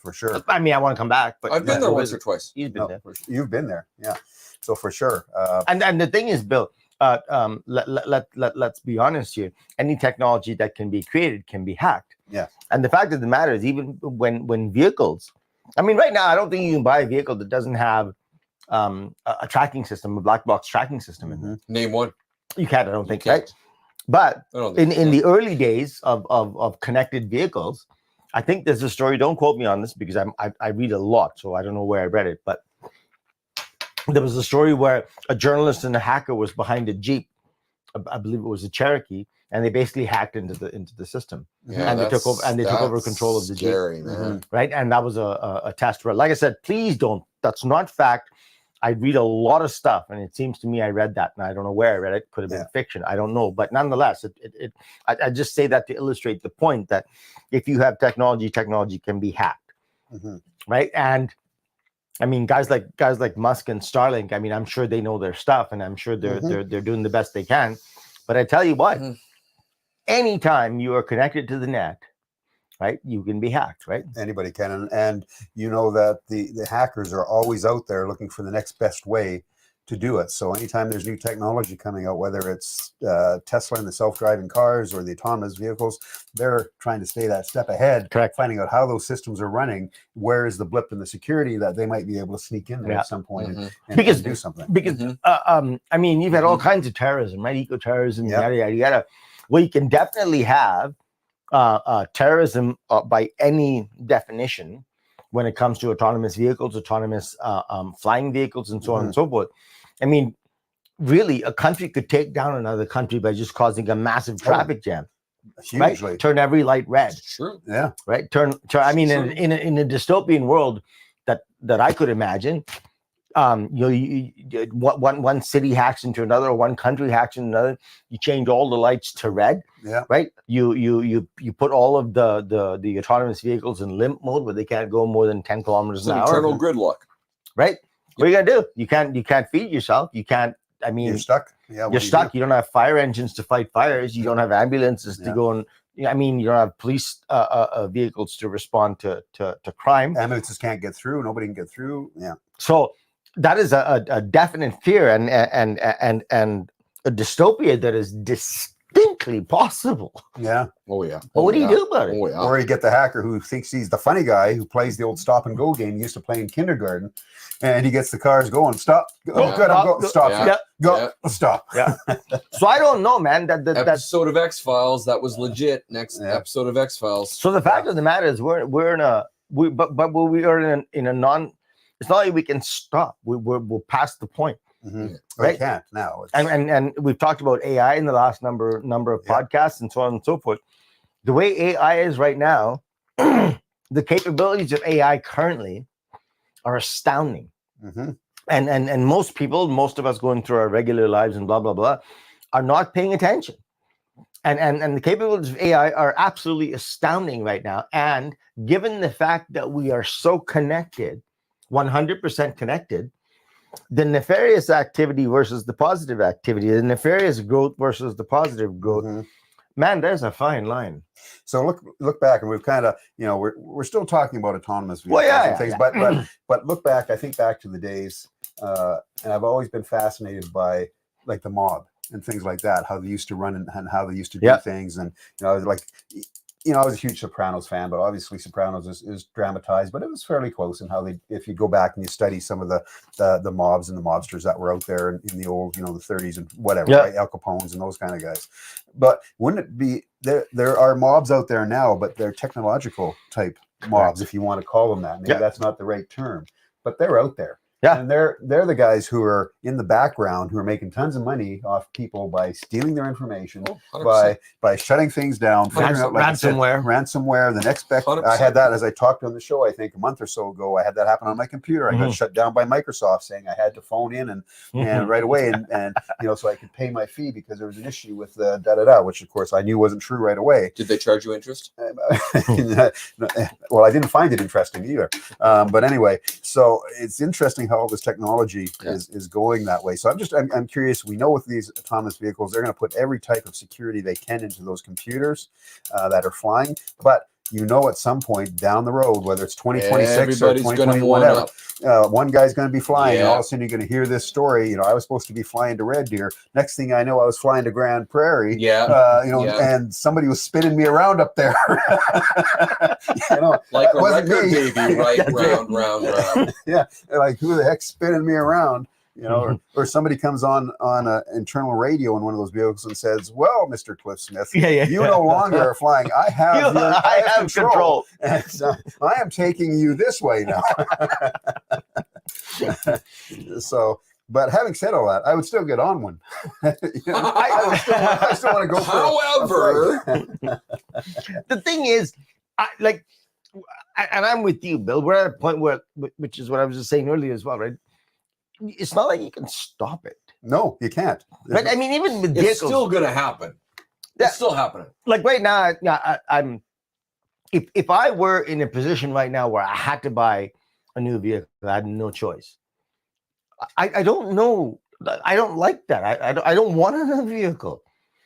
For sure.
I mean, I want to come back, but
I've been there once or twice.
You've been there.
You've been there, yeah. So for sure.
And the thing is, Bill, let's be honest here. Any technology that can be created can be hacked.
Yeah.
And the fact of the matter is, even when vehicles, I mean, right now, I don't think you can buy a vehicle that doesn't have a tracking system, a black box tracking system in there.
Name one.
You can't, I don't think, right? But in the early days of connected vehicles, I think there's a story. Don't quote me on this because I read a lot, so I don't know where I read it. But there was a story where a journalist and a hacker was behind a Jeep. I believe it was a Cherokee, and they basically hacked into the system.
Yeah,
and they took over control of the Jeep.
Man.
Right, and that was a test run. Like I said, please don't. That's not fact. I read a lot of stuff, and it seems to me I read that, and I don't know where I read it. Could have been fiction. I don't know, but nonetheless, I just say that to illustrate the point that if you have technology can be hacked, right? And I mean, guys like Musk and Starlink. I mean, I'm sure they know their stuff, and I'm sure they're doing the best they can. But I tell you what, anytime you are connected to the net, right, you can be hacked, right?
Anybody can, and you know that the hackers are always out there looking for the next best way to do it. So anytime there's new technology coming out, whether it's Tesla and the self-driving cars or the autonomous vehicles, they're trying to stay that step ahead.
Correct.
Finding out how those systems are running, where is the blip in the security that they might be able to sneak in there at some point and
Because-
do something.
Because I mean, you've had all kinds of terrorism, right? Eco-terrorism, yada yada yada. Well, you can definitely have terrorism by any definition when it comes to autonomous vehicles, autonomous flying vehicles, and so on and so forth. I mean, really, a country could take down another country by just causing a massive traffic jam.
Hugely.
Right? Turn every light red.
True.
Yeah.
Right. Turn. I mean,
True.
in a dystopian world that I could imagine, one city hacks into another, one country hacks into another. You change all the lights to red.
Yeah.
Right. You put all of the autonomous vehicles in limp mode where they can't go more than 10 kilometers
It's
an
an
hour.
internal gridlock.
Right. What are you gonna do? You can't feed yourself. You can't. I mean,
You're stuck. Yeah.
you're stuck. You don't have fire engines to fight fires. You don't have ambulances to go and. I mean, you don't have police vehicles to respond to crime.
Ambulances can't get through. Nobody can get through. Yeah.
So that is a definite fear and a dystopia that is distinctly possible.
Yeah.
Oh yeah.
But what do you do about it?
Oh yeah.
Or you get the hacker who thinks he's the funny guy who plays the old stop and go game he used to play in kindergarten, and he gets the cars going. Stop. Oh,
Yeah.
good. I'm going. Stop.
Yeah.
Go. Stop.
Yeah. So I don't know, man. That's
Episode of X-Files, that was legit. Next
Yeah.
episode of X-Files.
so. The fact of the matter is, we are in a non. It's not like we can stop. We're past the point.
Mm-hmm.
Yeah.
Well,
Right.
you can't now. It's,
And we've talked about AI in the last number of podcasts and so on and so forth. The way AI is right now, the capabilities of AI currently are astounding.
mm-hmm.
And most people, most of us going through our regular lives and blah blah blah, are not paying attention. And the capabilities of AI are absolutely astounding right now. And given the fact that we are so connected, 100% connected, the nefarious activity versus the positive activity, the nefarious growth versus the positive growth,
Mm-hmm.
man, there's a fine line.
So look back, and we've kind of, we're still talking about autonomous vehicles
Well, yeah,
and things,
yeah.
but look back. I think back to the days, and I've always been fascinated by like the mob and things like that, how they used to run and how they used to do things, and I was like. I was a huge Sopranos fan, but obviously Sopranos is dramatized, but it was fairly close in how they, if you go back and you study some of the mobs and the mobsters that were out there in the old, the 30s and whatever, right? Al Capones and those kind of guys. But wouldn't it be, there are mobs out there now, but they're technological type mobs, if you want to call them that. Maybe that's not the right term, but they're out there.
Yeah.
And they're the guys who are in the background who are making tons of money off people by stealing their information, by shutting things down, figuring out, like ransomware. The next spec,
100%.
I had that as I talked on the show, I think a month or so ago. I had that happen on my computer. I got shut down by Microsoft saying I had to phone in and right away and so I could pay my fee because there was an issue with the which of course I knew wasn't true right away.
Did they charge you interest?
Well, I didn't find it interesting either. But anyway, so it's interesting how all this technology is going that way. So I'm curious. We know with these autonomous vehicles, they're going to put every type of security they can into those computers that are flying. But at some point down the road, whether it's 2026 or 2021, whatever, one guy's going to be flying, and all of a sudden you're going to hear this story. I was supposed to be flying to Red Deer. Next thing I know, I was flying to Grand Prairie. And somebody was spinning me around up there.
Like a record baby, right? round.
Yeah, like who the heck's spinning me around? Or somebody comes on an internal radio in one of those vehicles and says, "Well, Mr. Cliff Smith, you no longer are flying. I have I have control. And, I am taking you this way now." So, but having said all that, I would still get on one. I still want to go.
However,
the thing is, and I'm with you, Bill. We're at a point where, which is what I was just saying earlier as well, right? It's not like you can stop it.
No, you can't.
But I mean, even with vehicles,
it's still going to happen. It's still happening.
Like right now, I'm. If I were in a position right now where I had to buy a new vehicle, I had no choice. I don't know. I don't like that. I don't want another vehicle.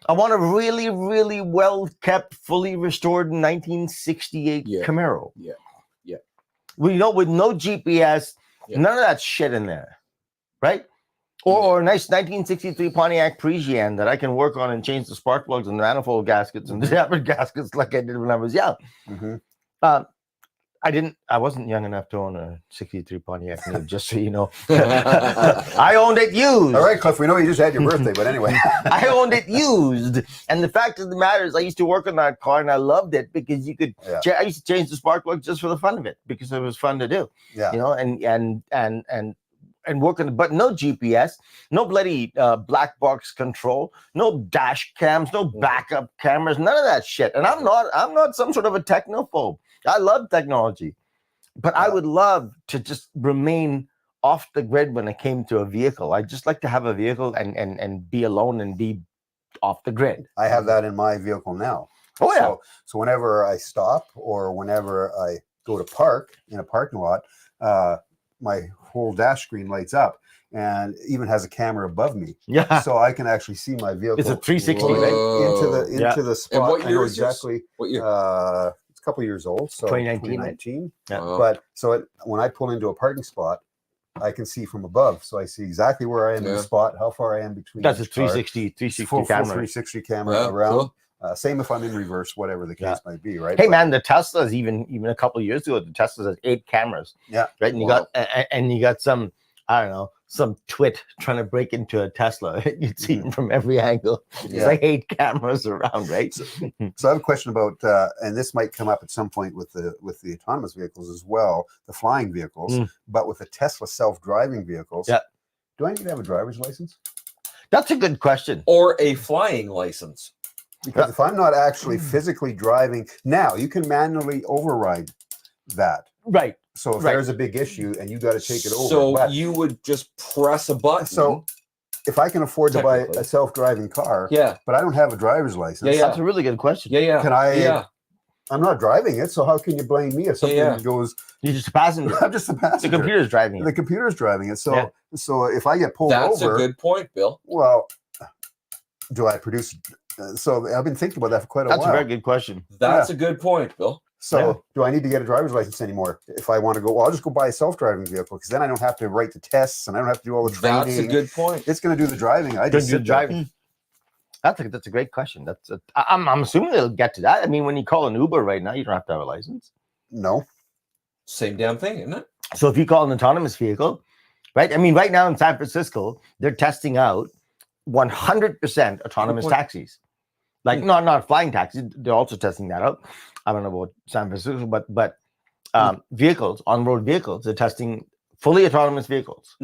I want a really, really well kept, fully restored 1968 Camaro.
Yeah.
With no GPS, none of that shit in there. Right? Or a nice 1963 Pontiac Parisienne that I can work on and change the spark plugs and the manifold gaskets and the damper gaskets like I did when I was young.
Mm-hmm.
I wasn't young enough to own a 63 Pontiac Neve, just so you know. I owned it used.
All right, Cliff, we know you just had your birthday, but anyway.
I owned it used. And the fact of the matter is I used to work on that car and I loved it because you could, I used to change the spark plug just for the fun of it because it was fun to do,
Yeah.
you know, and work on it, but no GPS, no bloody black box control, no dash cams, no backup cameras, none of that shit. And I'm not some sort of a technophobe. I love technology, but I would love to just remain off the grid when it came to a vehicle. I just like to have a vehicle and be alone and be off the grid.
I have that in my vehicle now.
Oh yeah.
So whenever I stop or whenever I go to park in a parking lot, my whole dash screen lights up and even has a camera above me.
Yeah.
So I can actually see my vehicle.
It's a 360,
right?
Whoa.
Into the spot.
And what
I
year
know
is yours?
exactly.
What year?
It's a couple of years old. So
2019.
Yeah.
Wow.
But so when I pull into a parking spot, I can see from above. So I see exactly where I am in the spot, how far I am between.
That's a
each car.
360
full
camera.
360 camera around.
Cool.
Same if I'm in reverse, whatever the case might be, right?
Hey man, the Teslas even a couple of years ago, the Teslas has 8 cameras.
Yeah.
Right. And you got some, I don't know, some twit trying to break into a Tesla. You'd see them from every angle. There's like 8 cameras around, right?
So I have a question about, and this might come up at some point with the autonomous vehicles as well, the flying vehicles, but with the Tesla self-driving vehicles.
Yeah.
Do I need to have a driver's license?
That's a good question.
Or a flying license.
Because if I'm not actually physically driving, now you can manually override that.
Right.
So if there's a big issue and you got to take it over.
So you would just press a button.
So if I can afford to buy a self-driving car, but I don't have a driver's license.
That's a really good question.
Can I? I'm not driving it, so how can you blame me if something goes?
You're just a passenger.
I'm just a passenger.
The computer's driving it.
The computer's driving it. So so if I get pulled over,
that's a good point, Bill.
Well, do I produce? So I've been thinking about that for quite a while.
That's a very good question.
That's a good point, Bill.
So do I need to get a driver's license anymore if I want to go? Well, I'll just go buy a self-driving vehicle because then I don't have to write the tests and I don't have to do all the training.
That's a good point.
It's going to do the driving. I just
do driving. That's a great question. I'm assuming they'll get to that. I mean, when you call an Uber right now, you don't have to have a license.
No.
Same damn thing, isn't it?
So if you call an autonomous vehicle, right? I mean, right now in San Francisco, they're testing out 100% autonomous taxis. Like not flying taxis. They're also testing that out. I don't know about San Francisco, but vehicles, on-road vehicles, they're testing fully autonomous vehicles.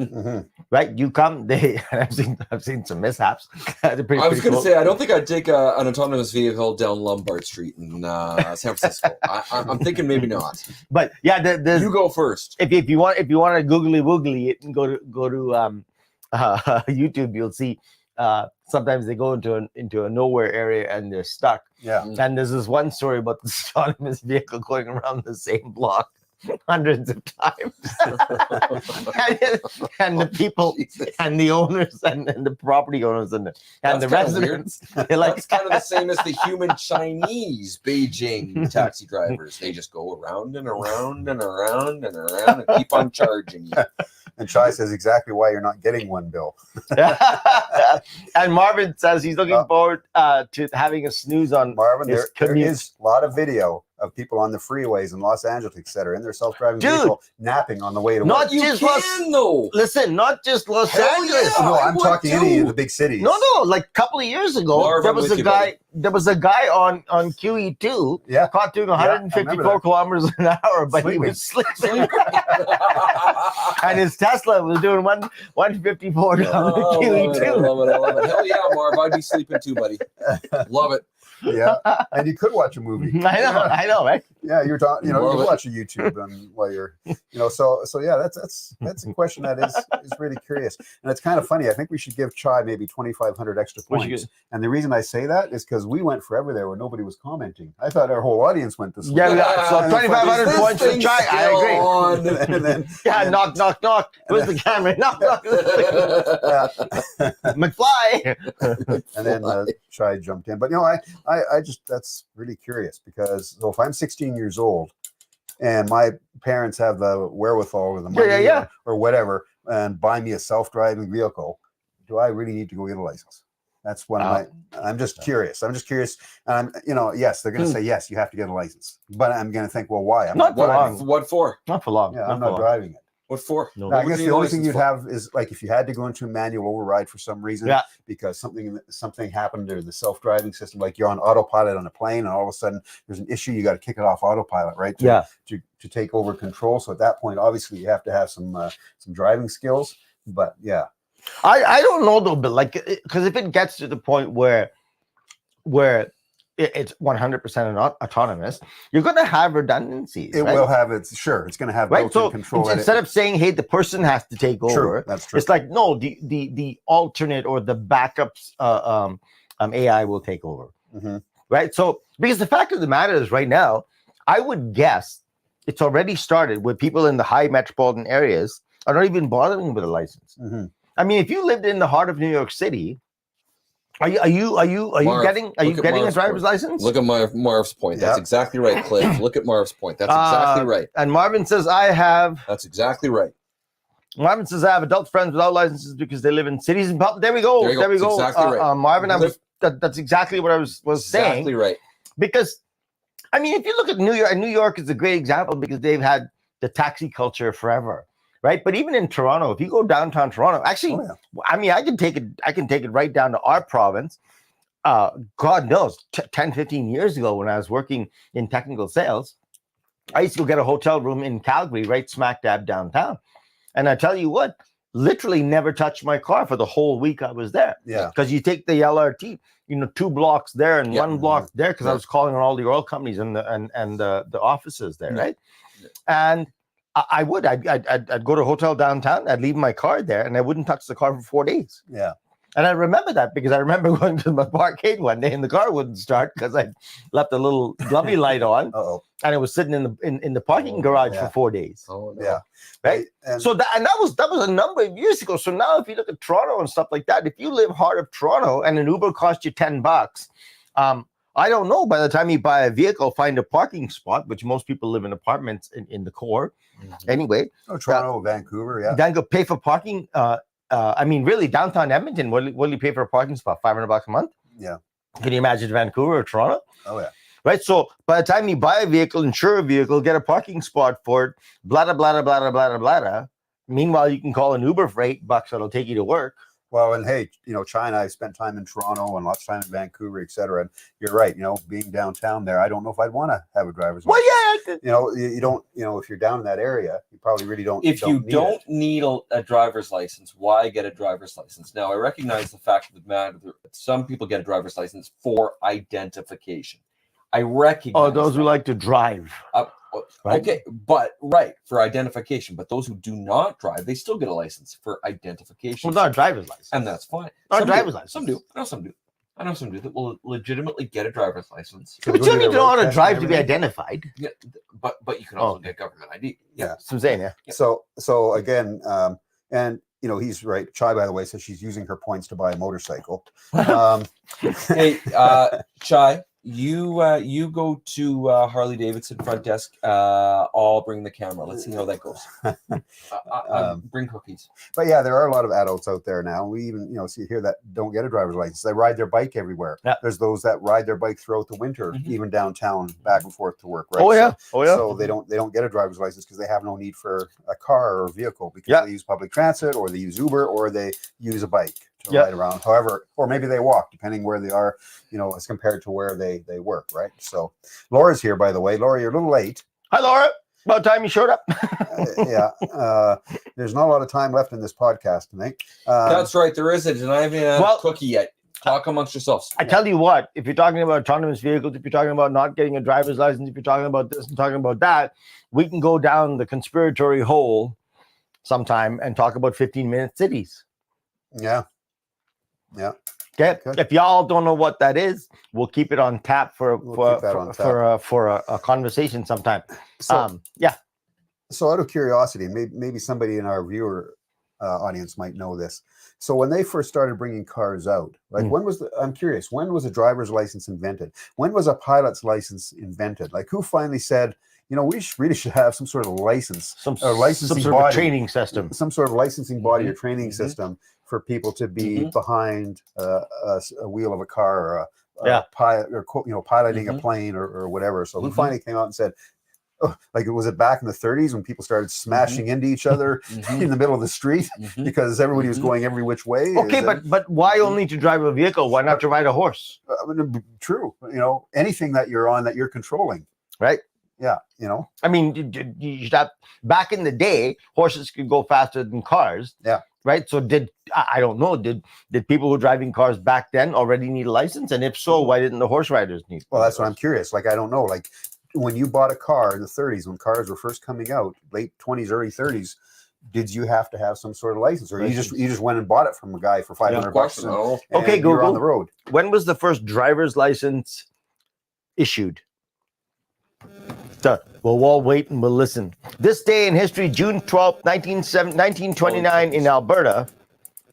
Right? You come, I've seen some mishaps. I was
going to say, I don't think I'd take an autonomous vehicle down Lombard Street in San Francisco. I'm thinking maybe not.
But yeah,
you go first.
If you want to googly woogly it and go to YouTube, you'll see. Sometimes they go into a nowhere area and they're stuck.
Yeah.
And there's this one story about this autonomous vehicle going around the same block hundreds of times. and the people and the owners and the property owners and the residents. They're like,
that's kind of the same as the human Chinese Beijing taxi drivers. They just go around and around and around and around and keep on charging you.
And Chai says exactly why you're not getting one, Bill.
And Marvin says he's looking forward to having a snooze on
Marvin.
His
there is a lot of video of people on the freeways in Los Angeles, etc., in their self-driving vehicle napping on the way to
not
work.
Just Listen, not just Los Angeles.
Yeah, no, I'm talking any of the big cities.
No, like a couple of years ago,
Marvin,
there was a guy on QE2 caught doing 154 kilometers an hour, but he was sleeping. And his Tesla was doing 154 down QE2.
I love it. Hell yeah, Marv. I'd be sleeping too, buddy. Love it.
Yeah, and you could watch a movie.
I know, right?
Yeah, you're talking. You know, you watch a YouTube while you're, So yeah, that's a question that is really curious, and it's kind of funny. I think we should give Chai maybe 2,500 extra points. And the reason I say that is because we went forever there where nobody was commenting. I thought our whole audience went this way.
Yeah, so 2,500 points for Chai. I agree.
And then
knock. Where's the camera? Knock. McFly.
And then Chai jumped in, but I just, that's really curious because if I'm 16 years old and my parents have the wherewithal or the money or whatever and buy me a self-driving vehicle, do I really need to go get a license? That's what I'm just curious. I'm just curious. Yes, they're going to say, yes, you have to get a license. But I'm going to think, well, why? I'm
Not for long.
What for?
Not for long.
I'm not driving it.
What for?
No.
Now, I
What
guess
would you
the
need a
only thing
license
you'd
for?
have is like if you had to go into a manual override for some reason, because something happened to the self-driving system, like you're on autopilot on a plane, and all of a sudden there's an issue, you got to kick it off autopilot, right? To take over control. So at that point, obviously, you have to have some driving skills. But yeah,
I don't know though, but like, because if it gets to the point where it's 100% autonomous, you're going to have redundancies.
it will have it's going to have
right.
built-in
So
control.
instead of saying, "Hey, the person has to take over,"
that's true.
it's like, no, the alternate or the backups AI will take over.
Mm-hmm.
Right. So because the fact of the matter is, right now, I would guess it's already started with people in the high metropolitan areas are not even bothering with a license.
Mm-hmm.
I mean, if you lived in the heart of New York City, are you getting a driver's license?
Look at Marv's point. That's exactly right, Cliff. Look at Marv's point. That's exactly right.
And Marvin says, I have.
That's exactly right.
Marvin says, I have adult friends without licenses because they live in cities and there we go. There we go.
Exactly right.
Marvin, that's exactly what I was saying.
Exactly right.
Because, I mean, if you look at New York, and New York is a great example because they've had the taxi culture forever. Right. But even in Toronto, if you go downtown Toronto, actually, I mean, I can take it right down to our province. God knows, 10, 15 years ago when I was working in technical sales, I used to go get a hotel room in Calgary, right smack dab downtown. And I tell you what, literally never touched my car for the whole week I was there.
Yeah.
Because you take the LRT, 2 blocks there and 1 block there, because I was calling on all the oil companies and the offices there, right? And I'd go to a hotel downtown, I'd leave my car there, and I wouldn't touch the car for 4 days.
Yeah.
And I remember that because I remember going to my parkade one day and the car wouldn't start because I left a little glovey light on, and it was sitting in the parking garage for 4 days.
Oh no.
Yeah, right. So that was a number of years ago. So now, if you look at Toronto and stuff like that, if you live heart of Toronto and an Uber costs you $10, I don't know. By the time you buy a vehicle, find a parking spot, which most people live in apartments in the core. Mm-hmm. Anyway,
Toronto, Vancouver,
then go pay for parking. I mean, really, downtown Edmonton, what do you pay for a parking spot? $500 a month?
Yeah.
Can you imagine Vancouver or Toronto?
Oh, yeah.
Right. So by the time you buy a vehicle, insure a vehicle, get a parking spot for it, blah, blah, blah, blah, blah, blah, blah, blah. Meanwhile, you can call an Uber for $8 that'll take you to work.
Well, and hey, China, I spent time in Toronto and lots of time in Vancouver, et cetera. And you're right, being downtown there, I don't know if I'd want to have a driver's license.
Well, yeah.
You don't, if you're down in that area, you probably really don't.
If you don't need a driver's license, why get a driver's license? Now, I recognize the fact of the matter that some people get a driver's license for identification. I recognize.
Those who like to drive.
Right? Okay, for identification. But those who do not drive, they still get a license for identification.
Well, not a driver's license,
and that's fine.
Not a driver's license.
Some do. I know some do that will legitimately get a driver's license.
But you don't need to know how to drive to be identified.
Yeah, but you can also get government ID.
Yeah,
that's what I'm saying. Yeah.
So again, and he's right. Chai, by the way, says she's using her points to buy a motorcycle.
Hey, Chai. You go to Harley Davidson front desk. I'll bring the camera. Let's see how that goes. Bring cookies.
But yeah, there are a lot of adults out there now. We even see here that don't get a driver's license. They ride their bike everywhere. Yeah. There's those that ride their bike throughout the winter, even downtown, back and forth to work. Right.
Oh yeah.
So they don't get a driver's license because they have no need for a car or a vehicle because they use public transit or they use Uber or they use a bike to ride around. However, or maybe they walk, depending where they are, as compared to where they work, right? So Laura's here, by the way. Laura, you're a little late.
Hi, Laura. About time you showed up.
There's not a lot of time left in this podcast tonight.
That's right, there isn't, and I haven't had a cookie yet. Talk amongst yourselves.
I tell you what, if you're talking about autonomous vehicles, if you're talking about not getting a driver's license, if you're talking about this and talking about that, we can go down the conspiratory hole sometime and talk about 15-minute cities.
Yeah.
Okay. If y'all don't know what that is, we'll keep it on tap for a conversation sometime.
So, So out of curiosity, maybe somebody in our viewer audience might know this. So when they first started bringing cars out, like I'm curious, when was a driver's license invented? When was a pilot's license invented? Like who finally said, we really should have some sort of license, licensing
some sort
body,
of training system,
some sort of licensing body or training system for people to be
Mhm.
behind a wheel of a car or a
Yeah.
pilot, or piloting a
Mhm.
plane or whatever. So who
Mhm.
finally came out and said, oh, like, was it back in the 30s when people started smashing into each other
Mhm.
in the middle of the street
Mhm.
because everybody was
Mhm.
going every which way?
Okay,
Is it-
but why only to drive a vehicle? Why not to ride a horse?
true. Anything that you're on that you're controlling.
Right?
Yeah.
I mean, you should have, back in the day, horses could go faster than cars.
Yeah.
Right. So I don't know, did people who were driving cars back then already need a license? And if so, why didn't the horse riders need?
Well, that's what I'm curious. Like, I don't know. Like, when you bought a car in the 30s, when cars were first coming out, late 20s, early 30s, did you have to have some sort of license, or you just went and bought it from a guy for $500 bucks?
Question. I don't know.
And
Okay,
you were on
Google.
the road.
When was the first driver's license issued? So we'll all wait and we'll listen. This day in history, June 12th, 1929 in Alberta,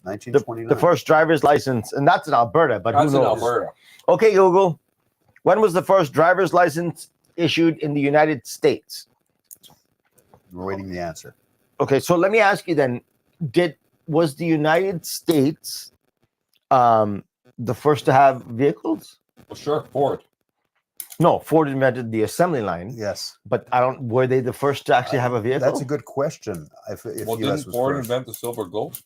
1929.
the first driver's license, and that's in Alberta, but
That's
who
in
knows?
Alberta.
Okay, Google. When was the first driver's license issued in the United States?
We're waiting the answer.
Okay, so let me ask you then: was the United States the first to have vehicles?
Well, sure, Ford.
No, Ford invented the assembly line,
Yes,
but were they the first to actually have a vehicle?
that's a good question. If
Well,
US
didn't
was
Ford
first.
invent the Silver Ghost?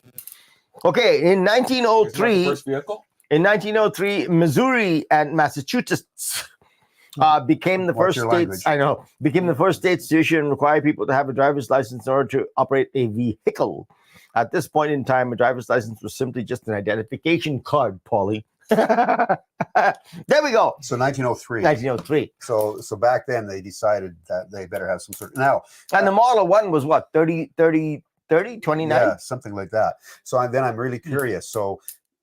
Okay, in
Isn't that the
1903,
first vehicle?
Missouri and Massachusetts became the
Watch
first
your
states.
language.
Became the first states to issue and require people to have a driver's license in order to operate a vehicle. At this point in time, a driver's license was simply just an identification card, Paulie. There we go.
So 1903.
1903.
So back then they decided that they better have some sort of now.
And the Model 1 was what, 29?
Yeah, something like that. So then I'm really curious. So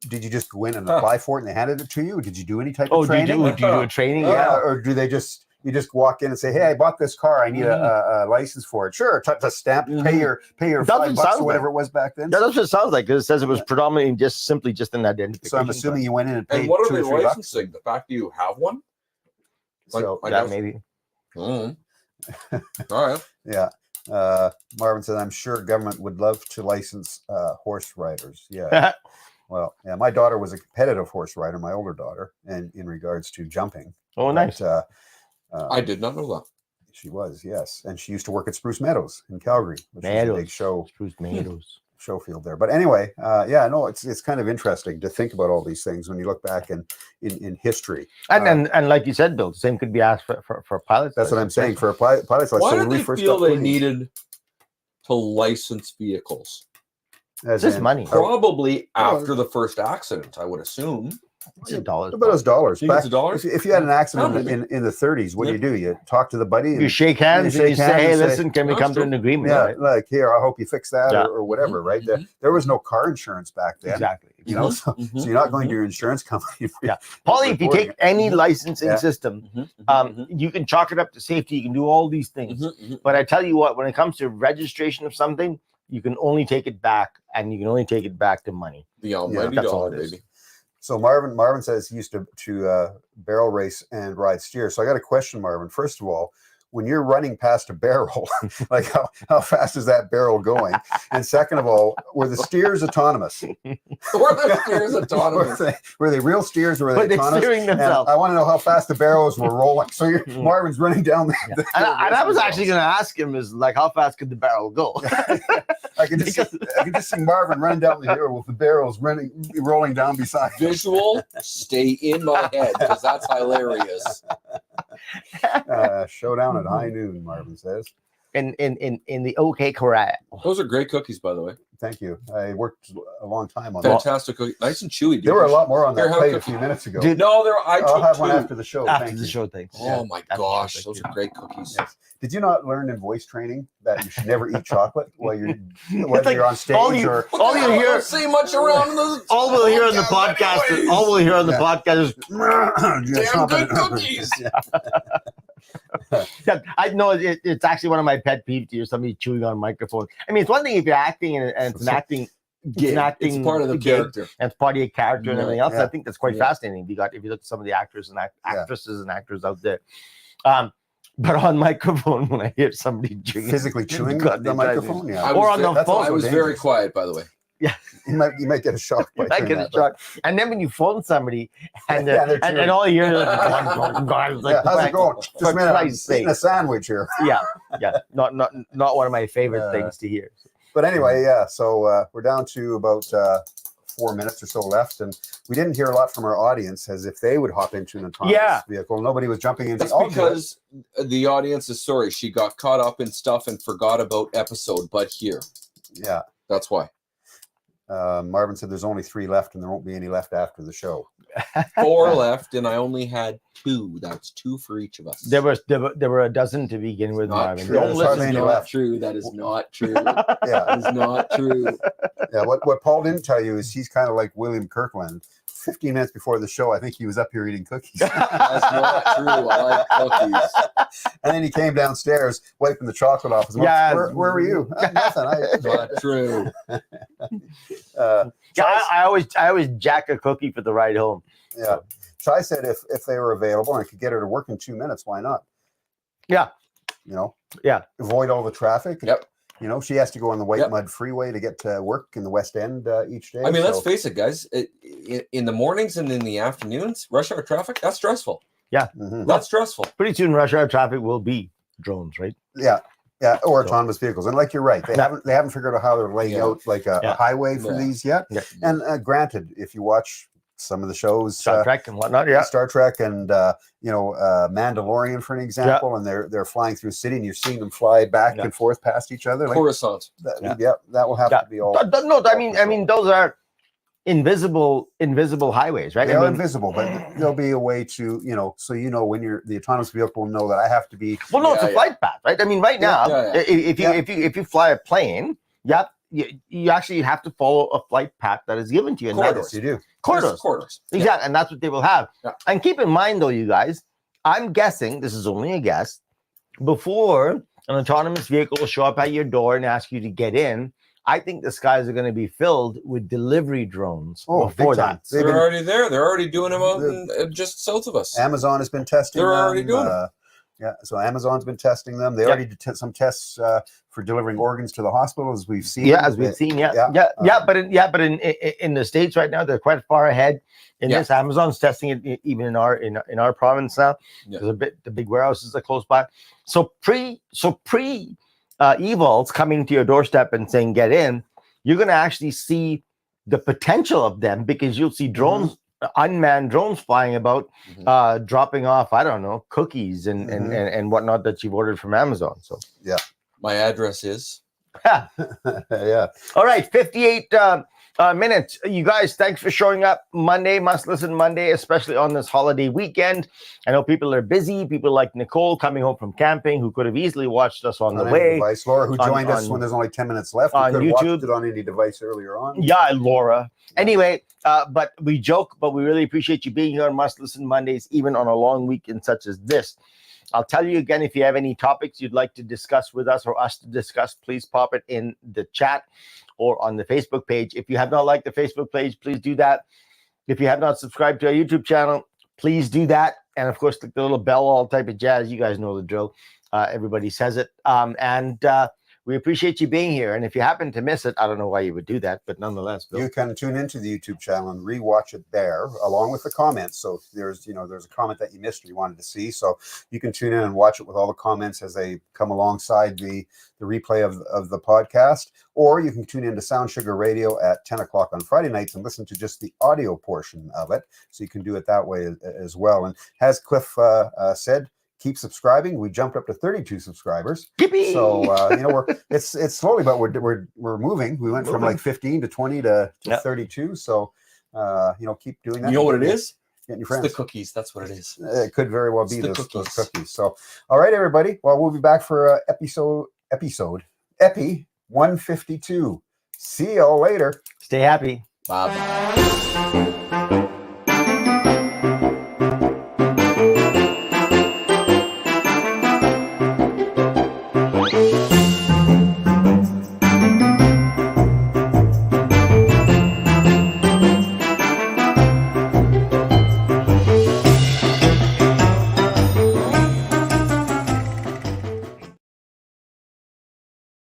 did you just go in and apply for it and they handed it to you? Did you do any type of training?
Did you do a training?
Yeah,
Yeah.
or do they just walk in and say, "Hey, I bought this car. I need a license for it." Sure, touch a stamp, pay your
Doesn't
$5
sound
or whatever it was back then.
Yeah, that's what it sounds like, because it says it was predominantly simply just an identification.
So I'm assuming you went in and paid
And what are
$2
they
or $3.
licensing? The fact that you have one?
So
I
Yeah,
guess-
maybe.
Mm. All right.
yeah, Marvin said, "I'm sure government would love to license horse riders." Yeah. Well, yeah, my daughter was a competitive horse rider, my older daughter, and in regards to jumping.
Oh, nice.
But,
I did not know that.
she was, yes, and she used to work at Spruce Meadows in Calgary, which is a big
Spruce Meadows.
show field there. But anyway, yeah, no, it's kind of interesting to think about all these things when you look back in history.
And like you said, Bill, the same could be asked for pilots.
That's what I'm saying for a pilot's license.
Why
So
did
when we
they
first
feel
got
they
police,
needed to license vehicles?
as
Just
in-
money.
Probably after the first accident, I would assume.
It's a dollar.
About those dollars.
Think it's a dollar?
If you had an accident
Probably.
in the 30s, what
Yeah.
do? You talk to the buddy.
You
And,
shake hands
You
and you
shake
say,
hands
"Hey,
and say,
listen, can we
"No,
come
it's
to an
true."
agreement?"
yeah,
Right?
like, here, I hope you fix that
Yeah.
or whatever, right?
Mhm.
There was no car insurance back then.
Exactly.
You know, so you're not going to your insurance company.
Yeah. Paulie, if you
reporting
take any licensing
Yeah.
system,
Mhm.
you can chalk it up to safety. You can do all these things.
Mhm.
But I tell you what, when it comes to registration of something, you can only take it back, and you can only take it back to money.
The almighty
that's all
dollar,
it is.
baby.
So Marvin says he used to barrel race and ride steer. So I got a question, Marvin. First of all, when you're running past a barrel, like how fast is that barrel going? And second of all, were the steers autonomous?
Or the steers autonomous.
Were they real steers or were
But
they
they're
autonomous?
steering
And
themselves.
I want to know how fast the barrels were rolling. So Marvin's running down the
And I was actually going to ask him, is like, how fast could the barrel go?
I could just see Marvin running down the hill with the barrels rolling down beside him.
Visual, stay in my head because that's hilarious.
Showdown at high noon, Marvin says.
in the OK Corral.
Those are great cookies, by the way.
Thank you. I worked a long time on that.
Fantastic cookie. Nice and chewy. Dude.
There were a lot more on
Here,
that
have a
plate a
cookie.
few minutes ago.
Dude,
No, there. I
I'll
took
have one
two.
after the show.
After
Thank
the
you.
show, thanks.
Oh my
After the
gosh,
show,
those
thank
are great cookies.
Yes. Did you not learn in voice training that you should never eat chocolate while you're
Like,
you're on stage
all you-
or
All you
I
hear-
don't see much around in those.
All we'll hear on the podcast is
Damn good cookies.
Yeah, I know it's actually one of my pet peeves to hear somebody chewing on a microphone. I mean, it's one thing if you're acting and it's an acting,
It's part of the
gig,
character.
and it's part of your character and
Yeah.
everything else.
Yeah.
I think that's quite
Yeah.
fascinating. If you look at some of the actors and actresses and actors out there, but on microphone when I hear somebody chewing,
physically chewing
God,
the
they drive
microphone.
me-
Yeah.
Or on the
That's
phone.
also
I was very
dangerous.
quiet, by the way.
Yeah.
You might get a shock.
You might get a shock. And then when you phone somebody and and all you hear is
like, how's it going? Just a minute, I'm eating a sandwich here.
Yeah. Not one of my favorite things to hear.
But anyway, yeah. So we're down to about 4 minutes or so left, and we didn't hear a lot from our audience as if they would hop into an autonomous vehicle. Nobody was jumping into.
That's because the audience is sorry. She got caught up in stuff and forgot about episode, but here.
Yeah.
That's why.
Marvin said there's only 3 left, and there won't be any left after the show.
4 left, and I only had 2. That's 2 for each of us.
There were a dozen to begin with, Marvin.
True.
Don't listen. That's not true. That is not true.
Yeah,
that is not true.
Yeah, what Paul didn't tell you is he's kind of like William Kirkland. 15 minutes before the show, I think he was up here eating cookies.
That's not true. I like cookies.
And then he came downstairs, wiping the chocolate off his mouth.
Yeah.
Where were you? Nothing.
Not true.
I
I always jack a cookie for the ride home.
Yeah. Chai said if they were available and I could get her to work in 2 minutes, why not?
Yeah.
You know?
Yeah.
Avoid all the traffic.
Yep.
You know, she has to go on the White Mud Freeway to get to work in the West End each day.
I mean, let's face it, guys. In the mornings and in the afternoons, rush hour traffic, that's stressful.
Yeah.
Mm-hmm.
That's stressful.
Pretty soon, rush hour traffic will be drones, right?
Yeah. Yeah, or autonomous vehicles. And like you're right, they haven't figured out how they're laying out like a highway for these yet. Yeah. And granted, if you watch some of the shows,
Star Trek and whatnot,
Star Trek and Mandalorian, for an example, and they're flying through a city, and you're seeing them fly back and forth past each other. Like,
Coruscant.
That will have to be all.
No, I mean those are invisible highways, right?
They are invisible, but there'll be a way to, so when the autonomous vehicle will know that I have to be.
Well, no, it's a flight path, right? I mean, right now, if you fly a plane, you actually have to follow a flight path that is given to you.
Corridors, you do.
Corridors. Exactly, and that's what they will have. Yeah. And keep in mind, though, you guys, I'm guessing, this is only a guess, before an autonomous vehicle will show up at your door and ask you to get in, I think the skies are going to be filled with delivery drones before that.
They're already there. They're already doing them out just south of us.
Amazon has been testing them.
They're already doing them.
Yeah, so Amazon's been testing them. They already did some tests for delivering organs to the hospital, as we've seen.
Yeah, as we've seen. But in the States right now, they're quite far ahead in this. Amazon's testing it even in our province now. Yeah. There's the big warehouses are close by. So pre evals coming to your doorstep and saying get in, you're going to actually see the potential of them, because you'll see drones. Unmanned drones flying about, dropping off, I don't know, cookies and whatnot that you've ordered from Amazon. So
my address is
yeah.
All right, 58 minutes. You guys, thanks for showing up Monday, Must Listen Monday, especially on this holiday weekend. I know people are busy. People like Nicole coming home from camping, who could have easily watched us on the way.
Device. Laura, who joined us when there's only 10 minutes left.
On
we
YouTube.
Watched it on any device earlier on.
Yeah, Laura. Anyway, but we joke, but we really appreciate you being here on Must Listen Mondays, even on a long weekend such as this. I'll tell you again, if you have any topics you'd like to discuss with us or us to discuss, please pop it in the chat or on the Facebook page. If you have not liked the Facebook page, please do that. If you have not subscribed to our YouTube channel, please do that. And of course, click the little bell, all type of jazz. You guys know the drill. Everybody says it. And we appreciate you being here. And if you happen to miss it, I don't know why you would do that, but nonetheless, Bill.
You can tune into the YouTube channel and rewatch it there, along with the comments. So there's a comment that you missed or you wanted to see. So you can tune in and watch it with all the comments as they come alongside the replay of the podcast. Or you can tune into Sound Sugar Radio at 10 o'clock on Friday nights and listen to just the audio portion of it. So you can do it that way as well. And as Cliff said, keep subscribing. We jumped up to 32 subscribers.
Yippee!
So it's slowly, but we're moving. We went from like 15 to 20 to 32. So keep doing that.
You know what it is?
Getting your friends.
It's the cookies. That's what it is.
It could very well be those cookies. So all right, everybody. Well, we'll be back for episode Epi 152. See y'all later.
Stay happy.
Bye.